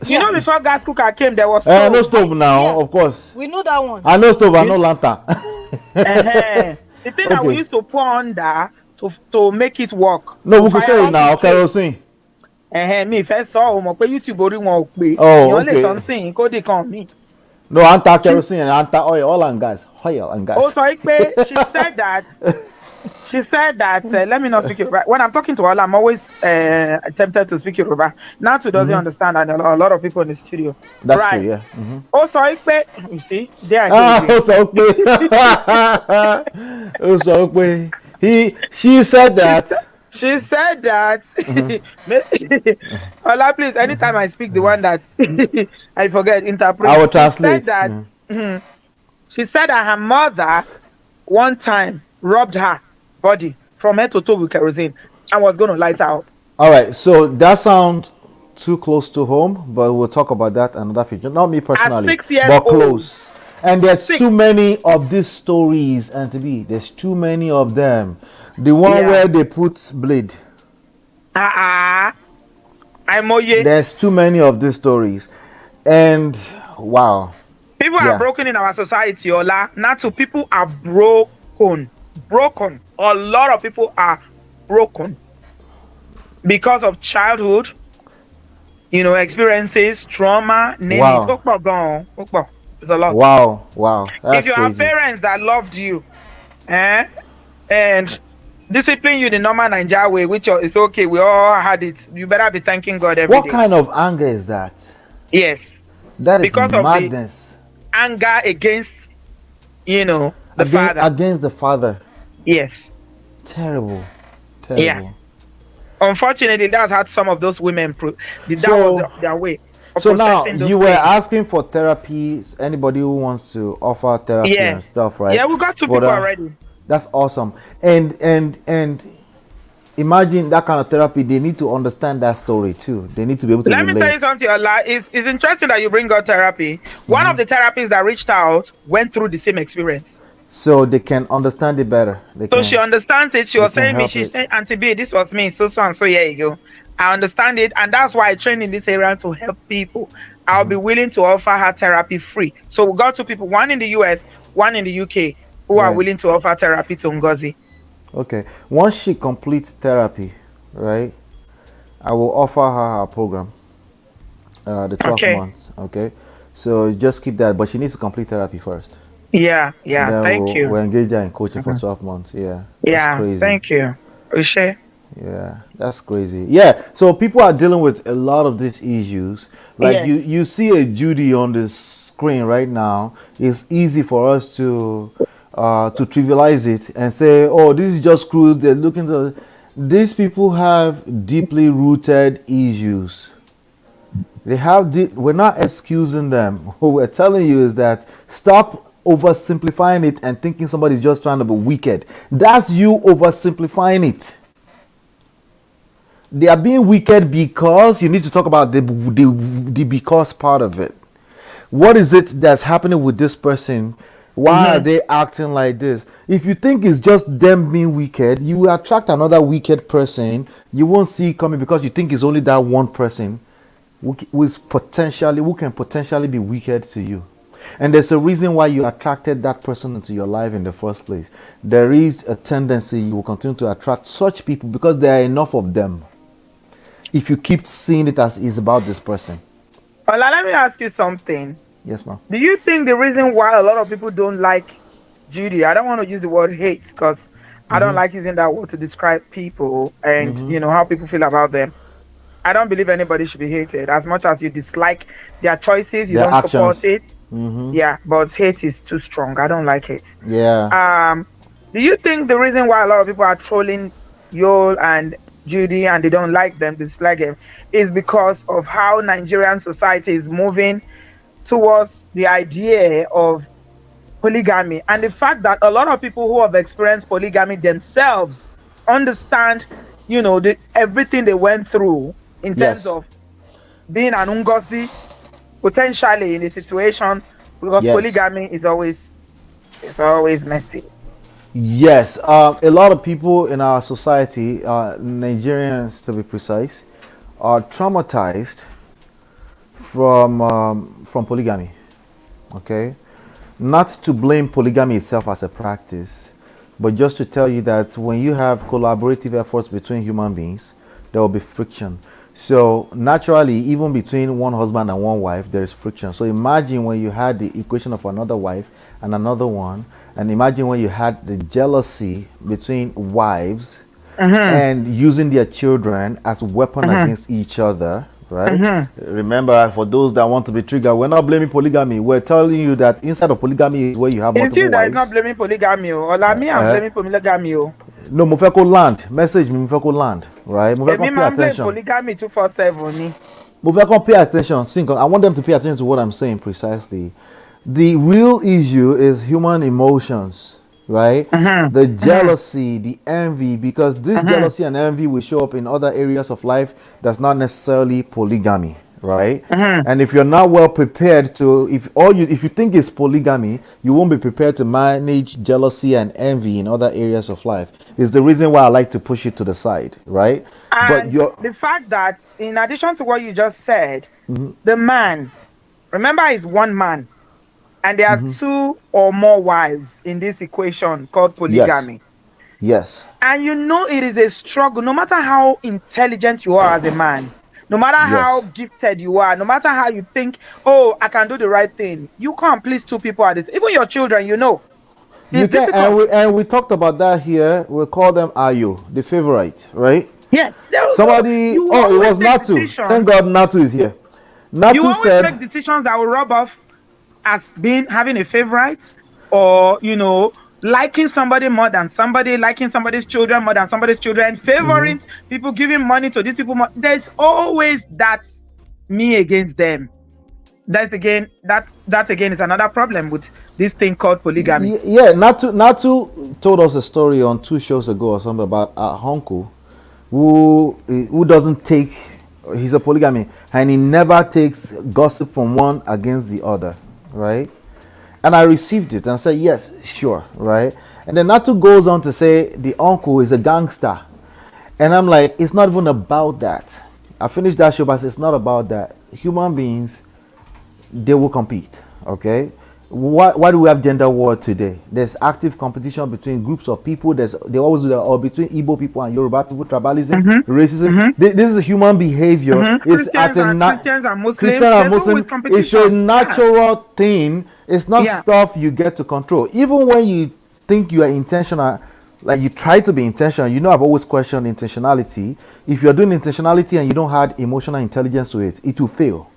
You know, before gas cooker came, there was stove. No stove now, of course. We know that one. I know stove, I know lantern. The thing that we used to pour under to make it work. No, we could say it now, kerosene. Me first saw YouTube okay. something code on me. No, anti kerosene and anti oil and gas. Oil and gas. Oh, sorry, she said that. She said that. Let me not speak Yoruba. When I'm talking to her, I'm always tempted to speak Yoruba. Now she doesn't understand, and a lot of people in the studio. That's right. true, yeah. Oh, sorry, you see, there I go. She said that. She said that. Ola, please, anytime I speak the one that I forget, interpret. I will translate. She said that, she said that her mother one time robbed her body from head to toe with kerosene and was going to light her up. All right, so that sounds too close to home, but we'll talk about that another future. Not me personally, 6 years but old. close. And there's too many of these stories, and to be there's too many of them. The one where they put blade. There's too many of these stories, and wow. People are broken in our society, Ola. Not to people are broken. A lot of people are broken because of childhood, experiences, trauma, name it. It's a lot. Wow. That's if you crazy. have parents that loved you, and discipline you the normal Nigeria way, which is okay, we all had it. You better be thanking God every day. What kind of anger is that? Yes. That is because madness. Of the anger against, the father. Against the father. Yes. Terrible. Yeah. Unfortunately, that's how some of those women that was their way. So now you were asking for therapy. Anybody who wants to offer therapy and stuff, right? Yeah, we got two people already. That's awesome. And imagine that kind of therapy. They need to understand that story too. They need to be able to relate. Let me tell you something, Allah. It's interesting that you bring out therapy. One of the therapists that reached out went through the same experience. So they can understand it better. She understands it. She was saying me, she said, Auntie B, this was me, so and so, here you go. I understand it, and that's why I train in this area to help people. I'll be willing to offer her therapy free. So we got two people, one in the US, one in the UK, who are willing to offer therapy to Ngozi. Okay. Once she completes therapy, right, I will offer her program, the 12 months. Okay. So just keep that, but she needs to complete therapy first. Yeah. Thank you. We'll engage her in coaching for 12 months. Yeah. That's crazy. Thank you. Ushe. Yeah, that's crazy. Yeah, so people are dealing with a lot of these issues. Like you see a Judy on the screen right now. It's easy for us to trivialize it and say, "Oh, this is just cruise." They're looking to. These people have deeply rooted issues. They have. We're not excusing them. What we're telling you is that stop oversimplifying it and thinking somebody's just trying to be wicked. That's you oversimplifying it. They are being wicked because you need to talk about the because part of it. What is it that's happening with this person? Why are they acting like this? If you think it's just them being wicked, you will attract another wicked person. You won't see it coming because you think it's only that one person who can potentially be wicked to you. And there's a reason why you attracted that person into your life in the first place. There is a tendency you will continue to attract such people because there are enough of them. If you keep seeing it as is about this person. Ola, let me ask you something. Yes, ma'am. Do you think the reason why a lot of people don't like Judy, I don't want to use the word hate because I don't like using that word to describe people and how people feel about them. I don't believe anybody should be hated. As much as you dislike their choices, you Their don't actions. support it. Mm-hmm. Yeah, but hate is too strong. I don't like it. Yeah. Do you think the reason why a lot of people are trolling Yul and Judy and they don't like them, dislike them, is because of how Nigerian society is moving towards the idea of polygamy, and the fact that a lot of people who have experienced polygamy themselves understand, everything they went through in terms of being an ungozi, potentially in a situation, because polygamy is always messy. Yes, a lot of people in our society, Nigerians to be precise, are traumatized from polygamy. Okay, not to blame polygamy itself as a practice, but just to tell you that when you have collaborative efforts between human beings, there will be friction. So naturally, even between one husband and one wife, there is friction. So imagine when you had the equation of another wife and another one, and imagine when you had the jealousy between wives and using their children as weapon against each other, right? Remember, for those that want to be triggered, we're not blaming polygamy. We're telling you that inside of polygamy is where you have multiple It's you that wives. is not blaming polygamy. Or like me, I'm blaming polygamy. No, Mufeko land. Message me, Mufeko land. Right? Mufeko pay attention. Polygamy 247. Mufeko pay attention. Think, I want them to pay attention to what I'm saying precisely. The real issue is human emotions, right? The jealousy, the envy, because this jealousy and envy will show up in other areas of life that's not necessarily polygamy, right? And if you're not well prepared to, if you think it's polygamy, you won't be prepared to manage jealousy and envy in other areas of life. It's the reason why I like to push it to the side, right? And the fact that, in addition to what you just said, the man, remember, is one man, and there are two or more wives in this equation called polygamy. Yes. And it is a struggle, no matter how intelligent you are as a man, no matter how gifted you are, no matter how you think, oh, I can do the right thing, you can't please two people at this. Even your children, It's difficult. And we talked about that here. We call them Ayo, the favorite, right? Yes. Somebody, it was Natu. Thank God Natu is here. Natu said, make decisions that will rub off as having a favorite, or liking somebody more than somebody, liking somebody's children more than somebody's children, favoring people, giving money to these people more. There's always that me against them. That's again is another problem with this thing called polygamy. Yeah, Natu told us a story on 2 shows ago or something about a uncle who doesn't take, he's a polygamy, and he never takes gossip from one against the other, right? And I received it and said, yes, sure, right? And then Natu goes on to say the uncle is a gangster. And I'm like, it's not even about that. I finished that show, but it's not about that. Human beings, they will compete, okay? Why do we have gender war today? There's active competition between groups of people. They always do that, or between Igbo people and Yoruba people, tribalism, racism. This is human behavior. It's Christians and Muslims. Christian and Muslim. It's a natural thing. It's not stuff you get to control. Even when you think you are intentional, like you try to be intentional, I've always questioned intentionality. If you're doing intentionality and you don't add emotional intelligence to it, it will fail.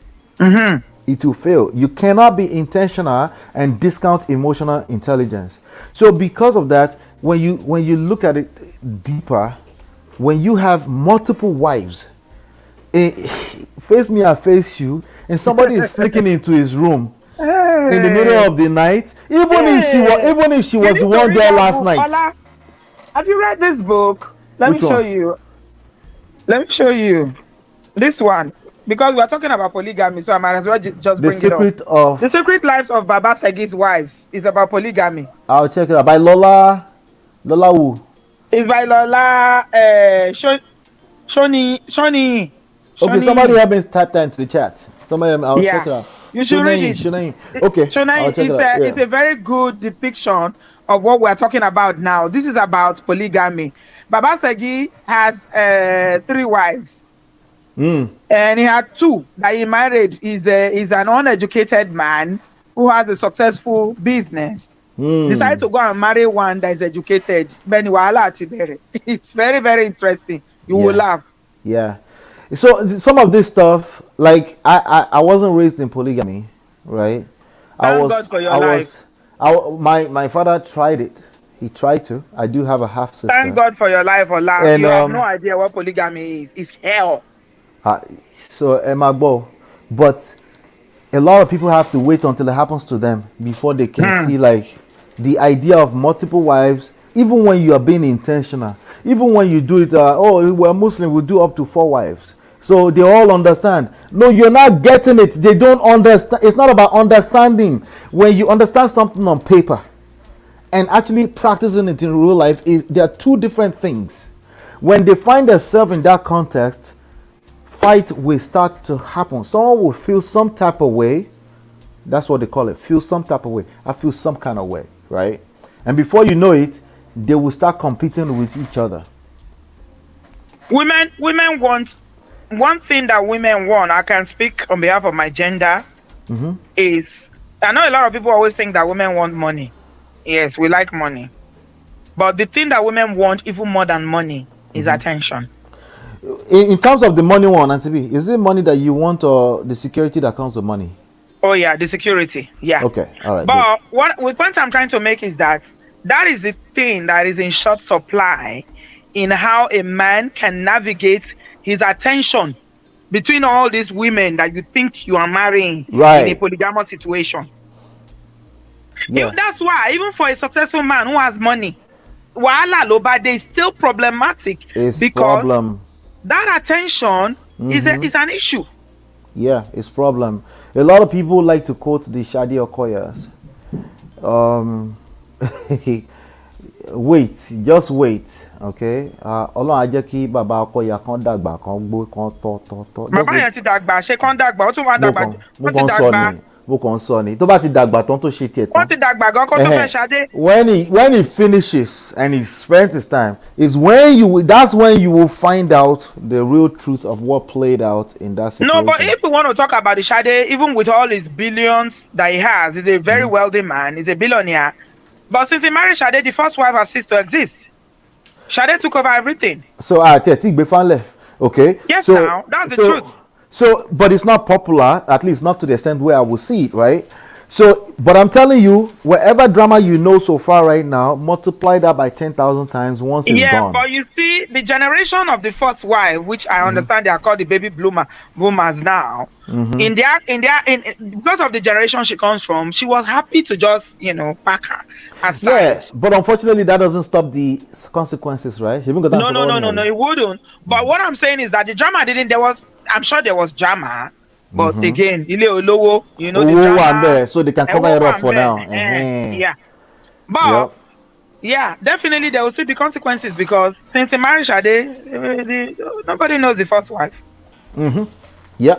It will fail. You cannot be intentional and discount emotional intelligence. So because of that, when you look at it deeper, when you have multiple wives, face me, I face you, and somebody is sneaking into his room in the middle of the night, even if she was the one there last night. Ola, have you read this book? Let me show you this one. Because we are talking about polygamy, so I might as well just bring it up. The Secret Lives of Baba Segi's Wives is about polygamy. I'll check it out. By Lola who? It's by Lola Shoni. Okay, somebody help me type that into the chat. I'll check it out. You should read it. Okay. It's a very good depiction of what we're talking about now. This is about polygamy. Baba Segi has 3 wives. And he had 2 that he married. He's an uneducated man who has a successful business. Decided to go and marry one that is educated. It's very, very interesting. You will laugh. Yeah. So some of this stuff, like I wasn't raised in polygamy, right? Thank God for your life. My father tried it. He tried to. I do have a half sister. Thank God for your life, Ola. And, you have no idea what polygamy is. It's hell. So Emma, but a lot of people have to wait until it happens to them before they can see like the idea of multiple wives. Even when you are being intentional, even when you do it, we're Muslim, we do up to 4 wives. So they all understand. No, you're not getting it. They don't understand. It's not about understanding. When you understand something on paper and actually practicing it in real life, there are 2 different things. When they find themselves in that context, fight will start to happen. Someone will feel some type of way. That's what they call it. Feel some type of way. I feel some kind of way, right? And before you know it, they will start competing with each other. Women want, one thing that women want, I can speak on behalf of my gender, is, I know a lot of people always think that women want money. Yes, we like money. But the thing that women want even more than money is attention. In terms of the money one, Auntie B, is it money that you want or the security that comes with money? Oh yeah, the security. Yeah. Okay, all right. But what point I'm trying to make is that is the thing that is in short supply in how a man can navigate his attention between all these women that you think you are marrying in a polygamous situation. Yeah. That's why, even for a successful man who has money, wahala loba is still problematic because that attention is an issue. Yeah, it's problem. A lot of people like to quote the Shadi Okoyas. Wait, just wait, okay? Ọlọ́run á jẹ́ kí bàbá Okoya kan dàgbà kan gbó kan tọ́. Bàbá yẹn ti dàgbà, ṣé kan dàgbà, ó tún wá dàgbà. Mo kàn sọ ni. Tó bá ti dàgbà tán tó ṣe tiẹ̀ tán. Wọ́n ti dàgbà gan kó tó fẹ́ Ṣadé. When he finishes and he spends his time, that's when you will find out the real truth of what played out in that situation. No, but if we want to talk about the Ṣadé, even with all his billions that he has, he's a very wealthy man, he's a billionaire. But since he married Ṣadé, the first wife has ceased to exist. Ṣadé took over everything. So okay. Yes, now that's the truth. So, but it's not popular, at least not to the extent where I will see it, right? So, but I'm telling you, whatever drama you know so far right now, multiply that by 10,000 times once it's gone. Yeah, but you see, the generation of the first wife, which I understand they are called the baby boomers now, because of the generation she comes from, she was happy to just, pack her aside. Yeah, but unfortunately, that doesn't stop the consequences, right? No, it wouldn't. But what I'm saying is that the drama I'm sure there was drama. But again, the drama, so they can cover it up for now. Yeah. But definitely there will still be consequences because since he married Ṣadé, nobody knows the first wife. Yeah.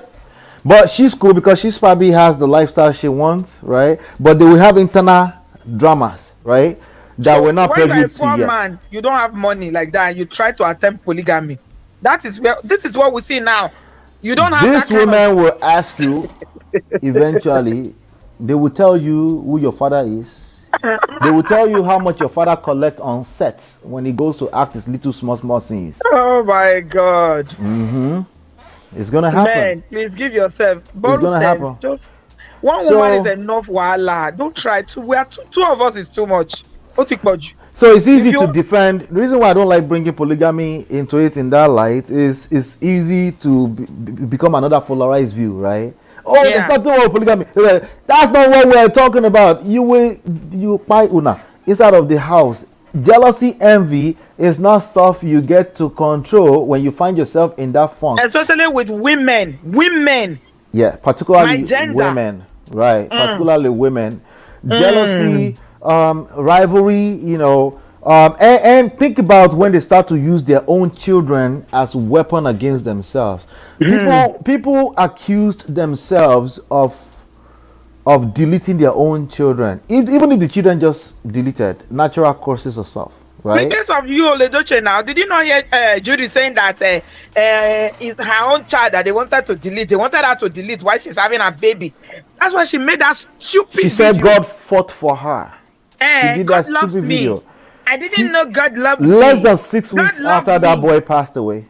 But she's cool because she probably has the lifestyle she wants, right? But they will have internal dramas, right? That we're not privy to yet. When you're a poor man, you don't have money like that, you try to attempt polygamy. This is what we see now. You don't have this woman will ask you eventually, they will tell you who your father is. They will tell you how much your father collects on sets when he goes to act his little small scenes. Oh my God. It's gonna happen. Man, please give yourself. It's gonna happen. Just one woman is enough. Wahala. Don't try to. We are two of us is too much. So it's easy to defend. The reason why I don't like bringing polygamy into it in that light is it's easy to become another polarized view, right? It's not doing polygamy. That's not what we're talking about. You buy una inside of the house. Jealousy, envy is not stuff you get to control when you find yourself in that funk. Especially with women. Yeah, particularly women, right? Particularly women. Jealousy. Rivalry, and think about when they start to use their own children as weapon against themselves. People accused themselves of deleting their own children, even if the children just deleted natural courses of stuff, right? In case of Yul Edochie now, did you not hear Judy saying that it's her own child that they wanted to delete? They wanted her to delete while she's having a baby. That's why she made that stupid She said God fought for her. She did that stupid video. I didn't know God loved me. Less than 6 weeks after that boy passed away.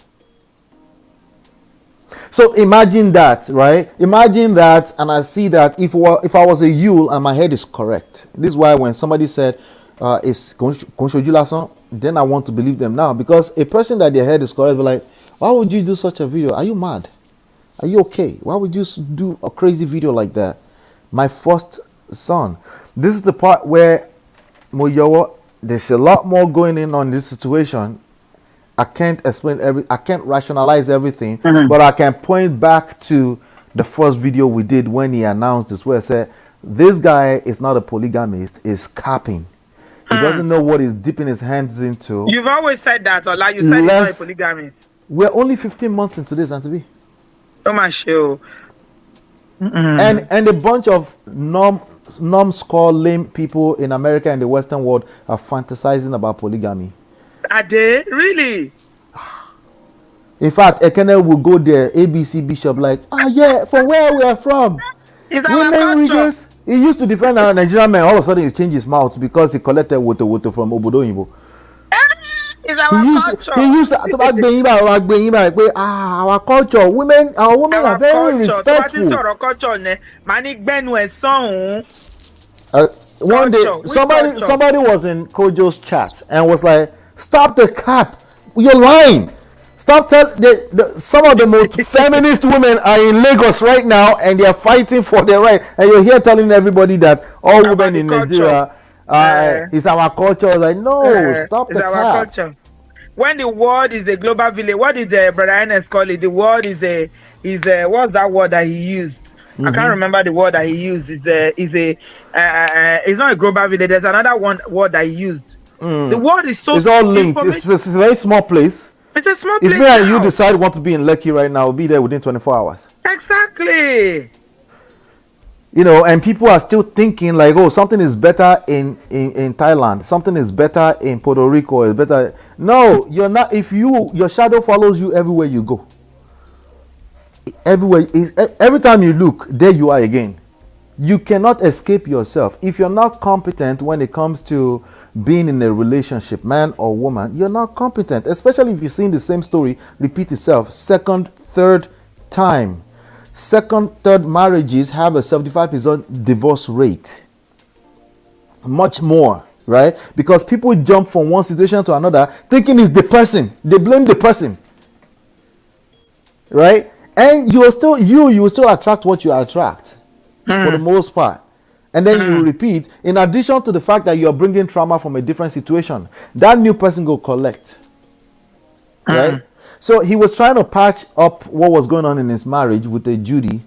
So imagine that, right? Imagine that, and I see that if I was a Yul and my head is correct. This is why when somebody said it's Konshoju, then I want to believe them now, because a person that their head is correct will be like, why would you do such a video? Are you mad? Are you okay? Why would you do a crazy video like that? My first son. This is the part where Moyowo, there's a lot more going on this situation. I can't explain I can't rationalize everything, but I can point back to the first video we did when he announced this, where I said, this guy is not a polygamist, is capping. He doesn't know what he's dipping his hands into. You've always said that, or like you said, he's not a polygamist. We're only 15 months into this, Auntie B. Oh my show. And a bunch of numbskull lame people in America and the Western world are fantasizing about polygamy. Are they? Really? In fact, Ekene will go there, ABC Bishop, like, yeah, from where we are from. Women Riggers. He used to defend our Nigerian man. All of a sudden, he changed his mouth because he collected woto from Obodo Yibo. It's our culture. He used to talk about our culture. Our women are very respectful. One day, somebody was in Kojo's chat and was like, "Stop the cap! You're lying. Stop some of the most feminist women are in Lagos right now and they are fighting for their right. And you're here telling everybody that all women in Nigeria is our culture." Like, no, stop the cap. Culture. When the world is a global village, what did Brother Ernest call it? The world is a what's that word that he used? I can't remember the word that he used. It's not a global village. There's another word that he used. The world is so. It's all linked. It's a very small place. It's a small place. If me and you decide want to be in Lekki right now, we'll be there within 24 hours. Exactly. You know, and people are still thinking like, oh, something is better in Thailand, something is better in Puerto Rico, is better. No, you're not. If your shadow follows you everywhere you go. Every time you look, there you are again. You cannot escape yourself. If you're not competent when it comes to being in a relationship, man or woman, you're not competent, especially if you've seen the same story repeat itself second, third time. Second, third marriages have a 75% divorce rate. Much more, right? Because people jump from one situation to another thinking it's the person. They blame the person. Right? And you will still attract what you attract for the most part. And then you repeat, in addition to the fact that you're bringing trauma from a different situation, that new person will collect. Right? So he was trying to patch up what was going on in his marriage with the Judy.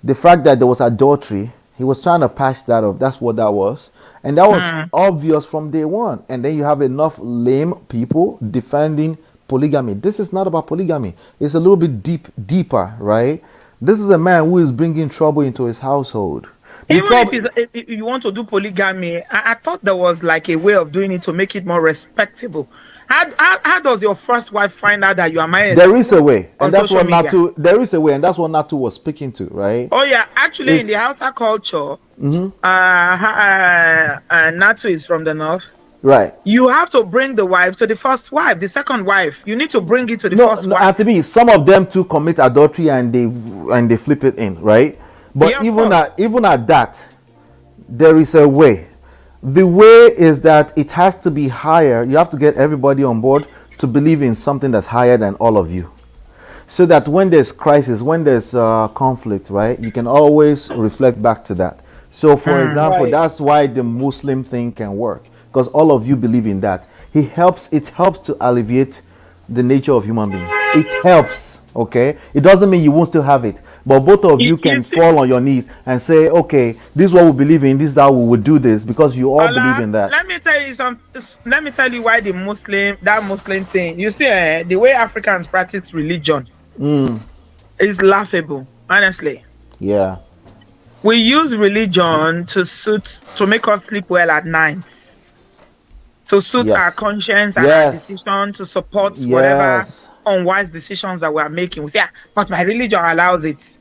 The fact that there was adultery, he was trying to patch that up. That's what that was. And that was obvious from day one. And then you have enough lame people defending polygamy. This is not about polygamy. It's a little bit deeper, right? This is a man who is bringing trouble into his household. If you want to do polygamy, I thought there was like a way of doing it to make it more respectable. How does your first wife find out that you are married? There is a way, and that's what Natu. There is a way, and that's what Natu was speaking to, right? Oh yeah, actually, in the Hausa culture, Natu is from the north. Right. You have to bring the wife to the first wife, the second wife. You need to bring it to the first wife. No, some of them too commit adultery and they flip it in, right? But even at that, there is a way. The way is that it has to be higher. You have to get everybody on board to believe in something that's higher than all of you. So that when there's crisis, when there's conflict, right, you can always reflect back to that. So, for example, that's why the Muslim thing can work. Because all of you believe in that. It helps to alleviate the nature of human beings. It helps, okay? It doesn't mean you won't still have it. But both of you can fall on your knees and say, okay, this is what we believe in, this is how we would do this, because you all believe in that. Let me tell you something. Let me tell you why that Muslim thing. You see, the way Africans practice religion is laughable, honestly. Yeah. We use religion to make us sleep well at night. To suit our conscience and our decision, to support whatever unwise decisions that we are making. We say, but my religion allows it.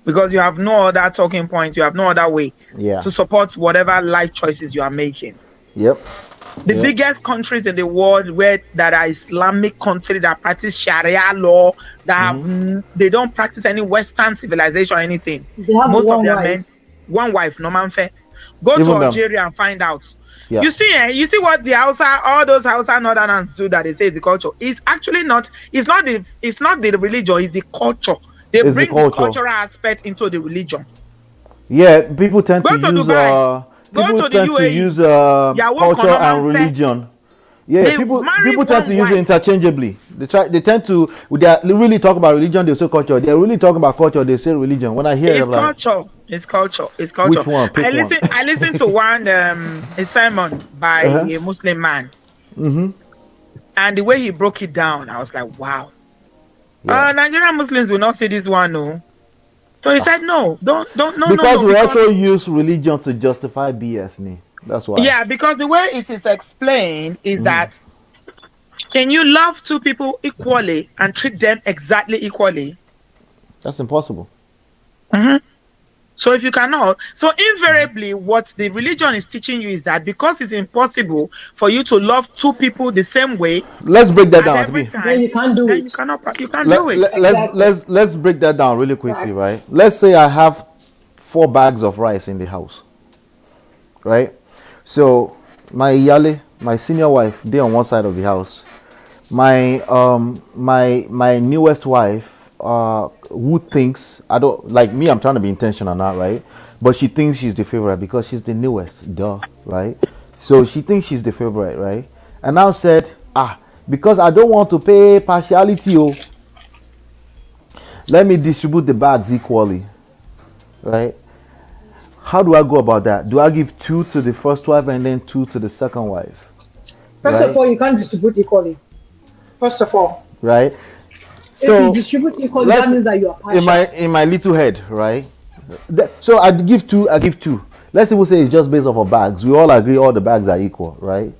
Because you have no other talking point, you have no other way to support whatever life choices you are making. Yep. The biggest countries in the world where that are Islamic countries that practice Sharia law, that they don't practice any Western civilization or anything. Most of their men, one wife, no man fair. Go Even to them. Algeria and find out. Yeah. You see what the Hausa, all those Hausa Northerners do that they say is the culture. It's actually not. It's not the religion. It's the culture. They bring the cultural aspect into the religion. Yeah, people tend to use Dubai. people tend to use culture and religion. Yeah, people tend to use it interchangeably. They tend to they really talk about religion, they say culture. They're really talking about culture, they say religion. When I hear it's it, like, culture. It's culture. Which one? Pick I listened to one a sermon by a Muslim man. And the way he broke it down, I was like, wow. Nigerian Muslims will not say this one, no. So he said, no, don't. Because we also use religion to justify BS. That's why. Yeah, because the way it is explained is that can you love two people equally and treat them exactly equally? That's impossible. So if you cannot, so invariably what the religion is teaching you is that because it's impossible for you to love two people the same way. Let's break that down. Every time, then you can't do it. You can't do it. Let's break that down really quickly, right? Let's say I have 4 bags of rice in the house, right? So my Iyale, my senior wife, they're on one side of the house. My my newest wife, who thinks, I don't like me, I'm trying to be intentional now, right? But she thinks she's the favorite because she's the newest, right? So she thinks she's the favorite, right? And now said, because I don't want to pay partiality, let me distribute the bags equally, right? How do I go about that? Do I give 2 to the first wife and then 2 to the second wife? First of all, you can't distribute equally. First of all. Right? So if you distribute equally, that means that you are partial. In my little head, right? So I give 2. Let's even say it's just based off of bags. We all agree all the bags are equal, right?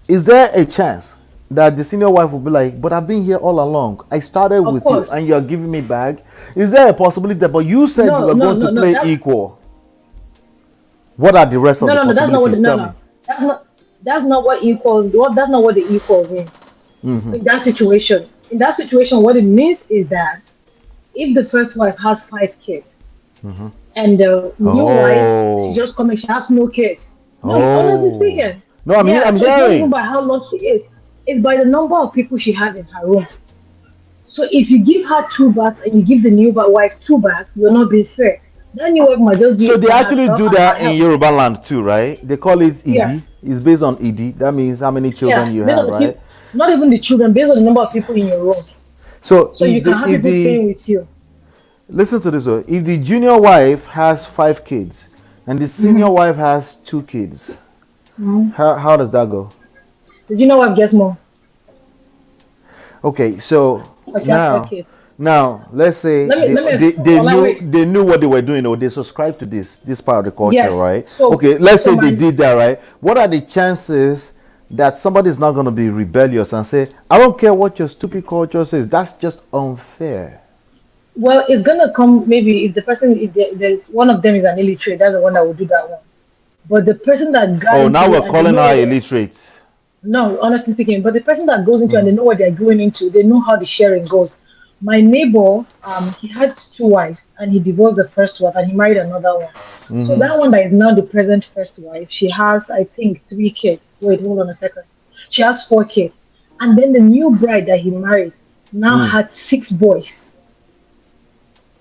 Is there a chance that the senior wife will be like, but I've been here all along. I started with you and you're giving me bag. Is there a possibility that, but you said you were going to play equal? What are the rest of the possibilities? That's not what equals. That's not what the equals means. In that situation, what it means is that if the first wife has 5 kids and the new wife just come and she has no kids. No, honestly speaking. No, I'm hearing. It's not even by how long she is. It's by the number of people she has in her room. So if you give her 2 bags and you give the new wife 2 bags, you're not being fair. Then you might just be. So they actually do that in Yoruba land too, right? They call it ED. Yeah. It's based on ED. That means how many children you have, right? Not even the children, based on the number of people in your room. So you can have people staying with you. Listen to this though. If the junior wife has 5 kids and the senior wife has 2 kids, how does that go? The junior wife gets more. Okay, so now let's say they knew what they were doing, or they subscribed to this part of the culture, right? So, okay, let's say they did that, right? What are the chances that somebody's not going to be rebellious and say, I don't care what your stupid culture says, that's just unfair? Well, it's going to come maybe if the person, if there's one of them is an illiterate, that's the one that will do that one. But the person that now we're calling her illiterate. No, honestly speaking, but the person that goes into and they know what they're going into, they know how the sharing goes. My neighbor, he had 2 wives and he divorced the first wife and he married another one. So that one that is now the present first wife, she has, I think, 3 kids. Wait, hold on a second. She has 4 kids. And then the new bride that he married now had 6 boys.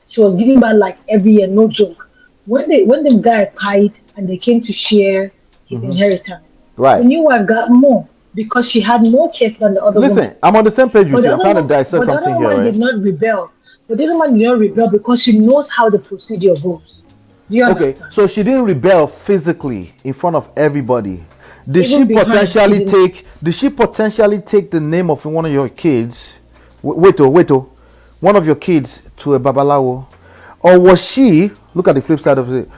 She was giving back like every year, no joke. When the guy died and they came to share his inheritance, the new wife got more because she had more kids than the other woman. I'm on the same page with you. I'm trying to dissect something here, right? Did not rebel. But the other one did not rebel because she knows how the procedure goes. Do you understand? Okay, so she didn't rebel physically in front of everybody. Did she potentially take the name of one of your kids? Wait, one of your kids to a babalawo, or was she? Look at the flip side of it.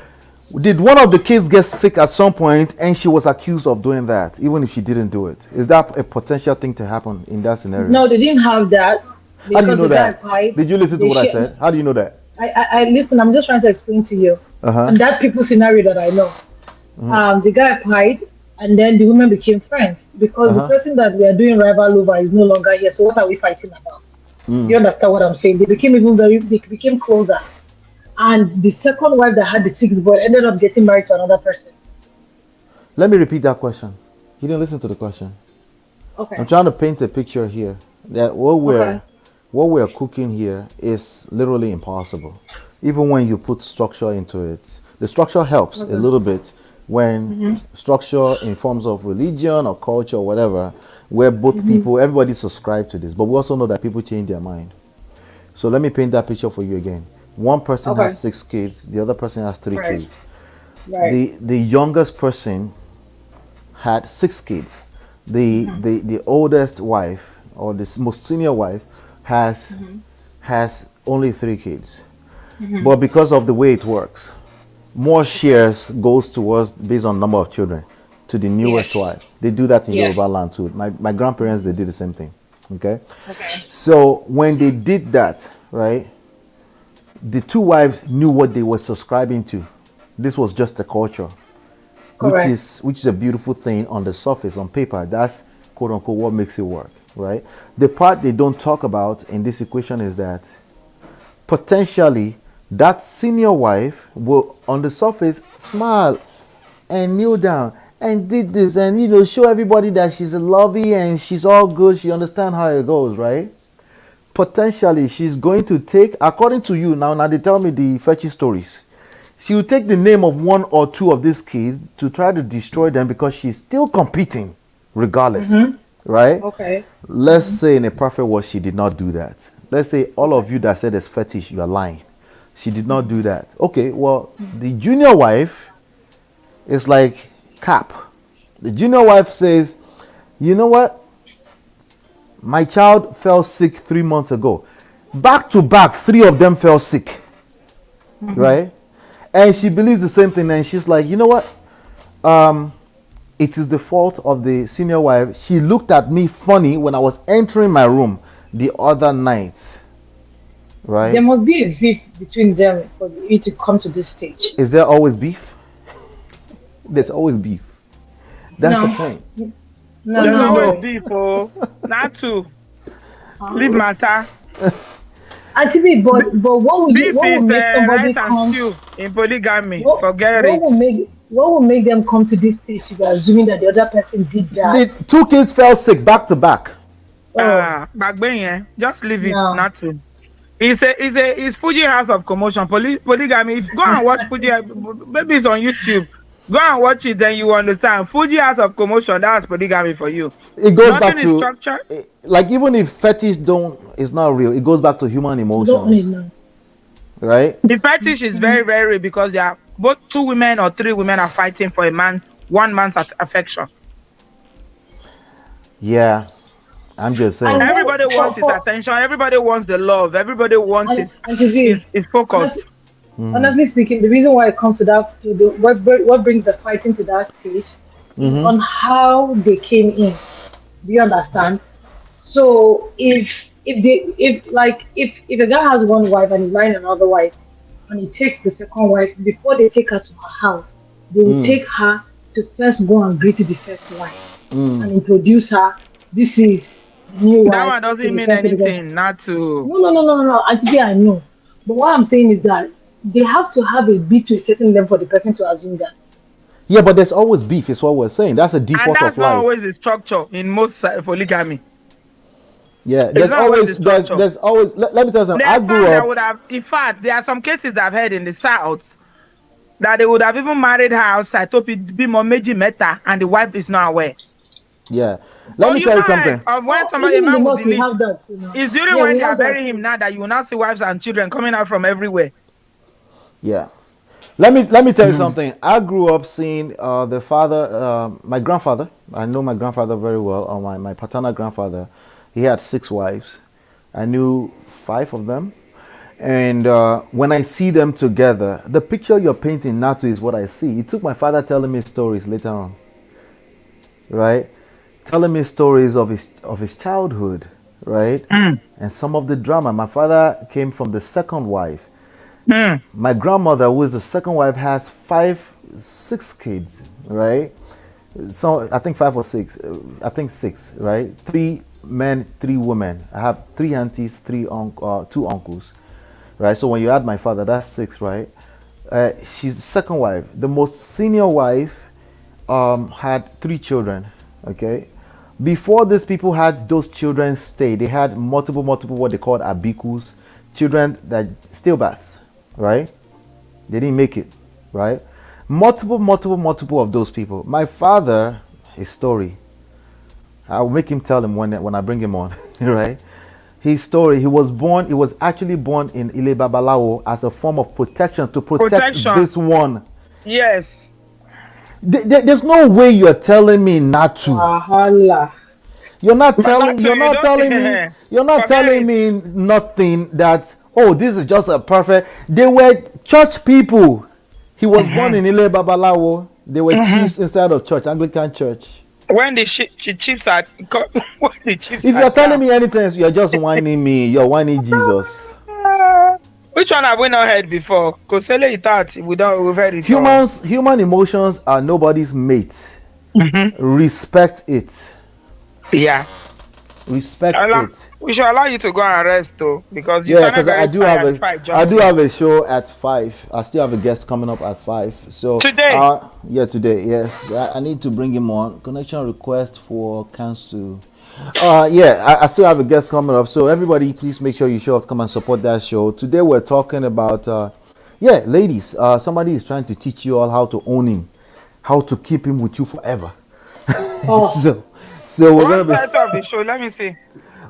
Did one of the kids get sick at some point and she was accused of doing that, even if she didn't do it? Is that a potential thing to happen in that scenario? No, they didn't have that. How do you know that? Did you listen to what I said? How do you know that? I listen. I'm just trying to explain to you. And that people scenario that I know. The guy applied and then the women became friends because the person that we are doing rival over is no longer here. So what are we fighting about? Do you understand what I'm saying? They became they became closer. And the second wife that had the sixth boy ended up getting married to another person. Let me repeat that question. You didn't listen to the question. Okay. I'm trying to paint a picture here that what we're cooking here is literally impossible. Even when you put structure into it, the structure helps a little bit when structure in forms of religion or culture or whatever, where both people, everybody subscribe to this. But we also know that people change their mind. So let me paint that picture for you again. One person has 6 kids, the other person has 3 kids. Right. The youngest person had 6 kids. The oldest wife or the most senior wife has only 3 kids. But because of the way it works, more shares goes towards based on number of children to the newest wife. They do that in Yoruba land too. My grandparents, they did the same thing. Okay. So when they did that, right, the 2 wives knew what they were subscribing to. This was just a culture, which is a beautiful thing on the surface, on paper. That's quote unquote what makes it work, right? The part they don't talk about in this equation is that potentially that senior wife will, on the surface, smile and kneel down and did this and show everybody that she's lovey and she's all good. She understands how it goes, right? Potentially she's going to take, according to you now they tell me the fetchy stories, she will take the name of 1 or 2 of these kids to try to destroy them because she's still competing regardless, right? Let's say in a perfect world she did not do that. Let's say all of you that said it's fetish, you are lying. She did not do that. Okay, well, the junior wife is like Cap. The junior wife says, you know what? My child fell sick 3 months ago. Back to back, 3 of them fell sick. Right? And she believes the same thing. And she's like, you know what? It is the fault of the senior wife. She looked at me funny when I was entering my room the other night. Right? There must be a beef between them for you to come to this stage. Is there always beef? There's always beef. That's the point. There's always beef, not to leave matter. Actually, but what would make somebody come in polygamy? Forget it. What will make them come to this stage? You are assuming that the other person did that. The 2 kids fell sick back to back. Back then, just leave it. Nothing. It's Fuji House of Commotion. Polygamy. If go and watch Fuji, maybe it's on YouTube. Go and watch it, then you understand. Fuji House of Commotion, that's polygamy for you. It goes back to like even if fetish is not real, it goes back to human emotions. Right? The fetish is very, very real because they are both 2 women or 3 women are fighting for one man's affection. Yeah. I'm just saying. Everybody wants his attention, everybody wants the love, everybody wants his focus. Honestly speaking, the reason why it comes to that, what brings the fighting to that stage, is on how they came in. Do you understand? So if a guy has 1 wife and he's marrying another wife, and he takes the second wife, before they take her to her house, they will take her to first go and greet the first wife and introduce her. This is new wife. That one doesn't mean anything. Not to. No. Actually, I know. But what I'm saying is that they have to have a beef to a certain level for the person to assume that. Yeah, but there's always beef, is what we're saying. That's a default of life. And that's not always the structure in most polygamy. Yeah, there's always. Let me tell you something. I grew up. In fact, there are some cases I've heard in the South that they would have even married her outside, told it be more meji meta, and the wife is not aware. Yeah, let me tell you something. When somebody a man would leave, it's during when they are burying him now that you will now see wives and children coming out from everywhere. Yeah, let me tell you something. I grew up seeing the father, my grandfather. I know my grandfather very well. Or my paternal grandfather, he had 6 wives. I knew 5 of them, and when I see them together, the picture you're painting now is what I see. It took my father telling me stories later on, right? Telling me stories of his childhood, right? And some of the drama. My father came from the second wife. My grandmother, who is the second wife, has 6 kids, right? So I think 5 or 6. I think 6, right? 3 men, 3 women. I have 3 aunties, 2 uncles, right? So when you add my father, that's 6, right? She's the second wife. The most senior wife had 3 children. Okay, before these people had those children stay, they had multiple what they called abikus, children that stillbirths, right? They didn't make it, right? Multiple of those people. My father, his story, I'll make him tell him when I bring him on, right? His story, he was actually born in Ile Babalawo as a form of protection to protect this one. Yes. There's no way you're telling me not to. You're not telling me nothing that, oh, this is just a perfect. They were church people. He was born in Ile Babalawo. They were chiefs inside of church, Anglican church. When the chiefs are if you're telling me anything, you're just whining me. You're whining Jesus. Which one have we not heard before? Because we've heard it. Human emotions are nobody's mate. Respect it. Yeah. Respect it. We should allow you to go and rest though, because because I do have a show at 5. I still have a guest coming up at 5. So today. Today. Yes, I need to bring him on. Connection request for cancel. I still have a guest coming up. So everybody, please make sure you show up, come and support that show. Today we're talking about ladies. Somebody is trying to teach you all how to own him, how to keep him with you forever. So we're gonna be. What's the title of the show? Let me see.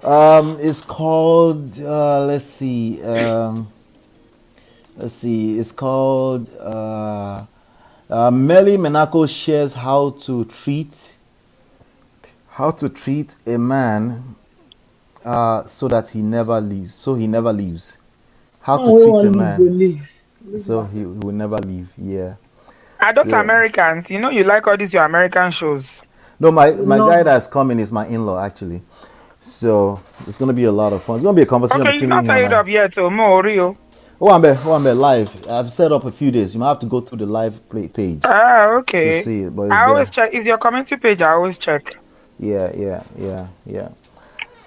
It's called. Let's see. It's called. Melly Menako shares how to treat a man, so that he never leaves. So he never leaves. How to treat a man, so he will never leave. Yeah. Are those Americans? You like all these your American shows. No, my guy that's coming is my in-law actually, so it's gonna be a lot of fun. It's gonna be a conversation between me and him. Okay, you can't set it up yet, so more Rio. Owambe live. I've set up a few days. You might have to go through the live play page. Okay. To see it, but I always check. Is your community page? I always check. Yeah.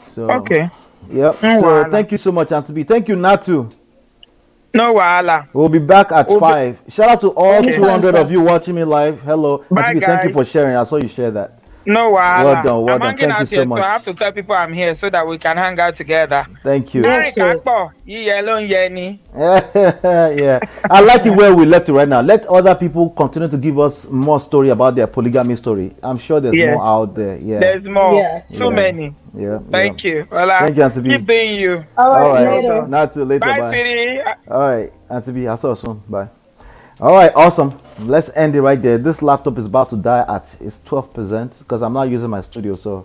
So okay. Yep. So thank you so much, Auntie B. Thank you, Natu. No wahala. We'll be back at 5. Shout out to all 200 of you watching me live. Hello. Bye, Auntie B, thank you for sharing. I saw you share that. No wahala. Well done. Thank you so much. So I have to tell people I'm here so that we can hang out together. Thank you. Yeah. I like it where we left it right now. Let other people continue to give us more story about their polygamy story. I'm sure there's more out there. Yeah. There's more. Too many. Yeah. Thank you. Well, thank you, Auntie B. Keep being you. All right. Not too later. Bye, sweetie. All right, Auntie B. I'll see you soon. Bye. All right, awesome. Let's end it right there. This laptop is about to die at its 12% because I'm not using my studio. So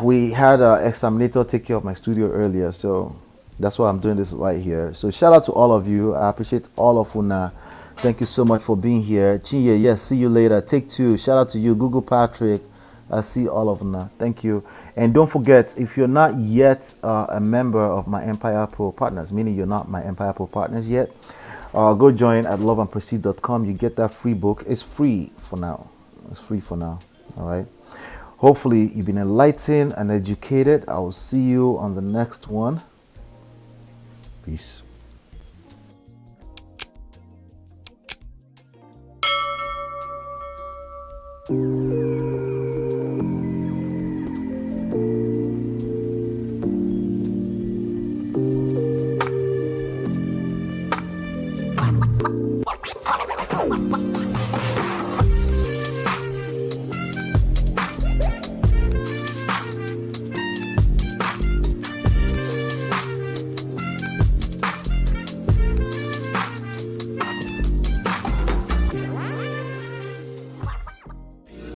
we had an exterminator take care of my studio earlier. So that's why I'm doing this right here. So shout out to all of you. I appreciate all of Una. Thank you so much for being here. Chinye, yes, see you later. Take 2. Shout out to you, Google Patrick. I see all of Una. Thank you. And don't forget, if you're not yet a member of my Empire Pro Partners, meaning you're not my Empire Pro Partners yet, go join at loveandprestige.com. You get that free book. It's free for now. All right. Hopefully you've been enlightened and educated. I will see you on the next one. Peace.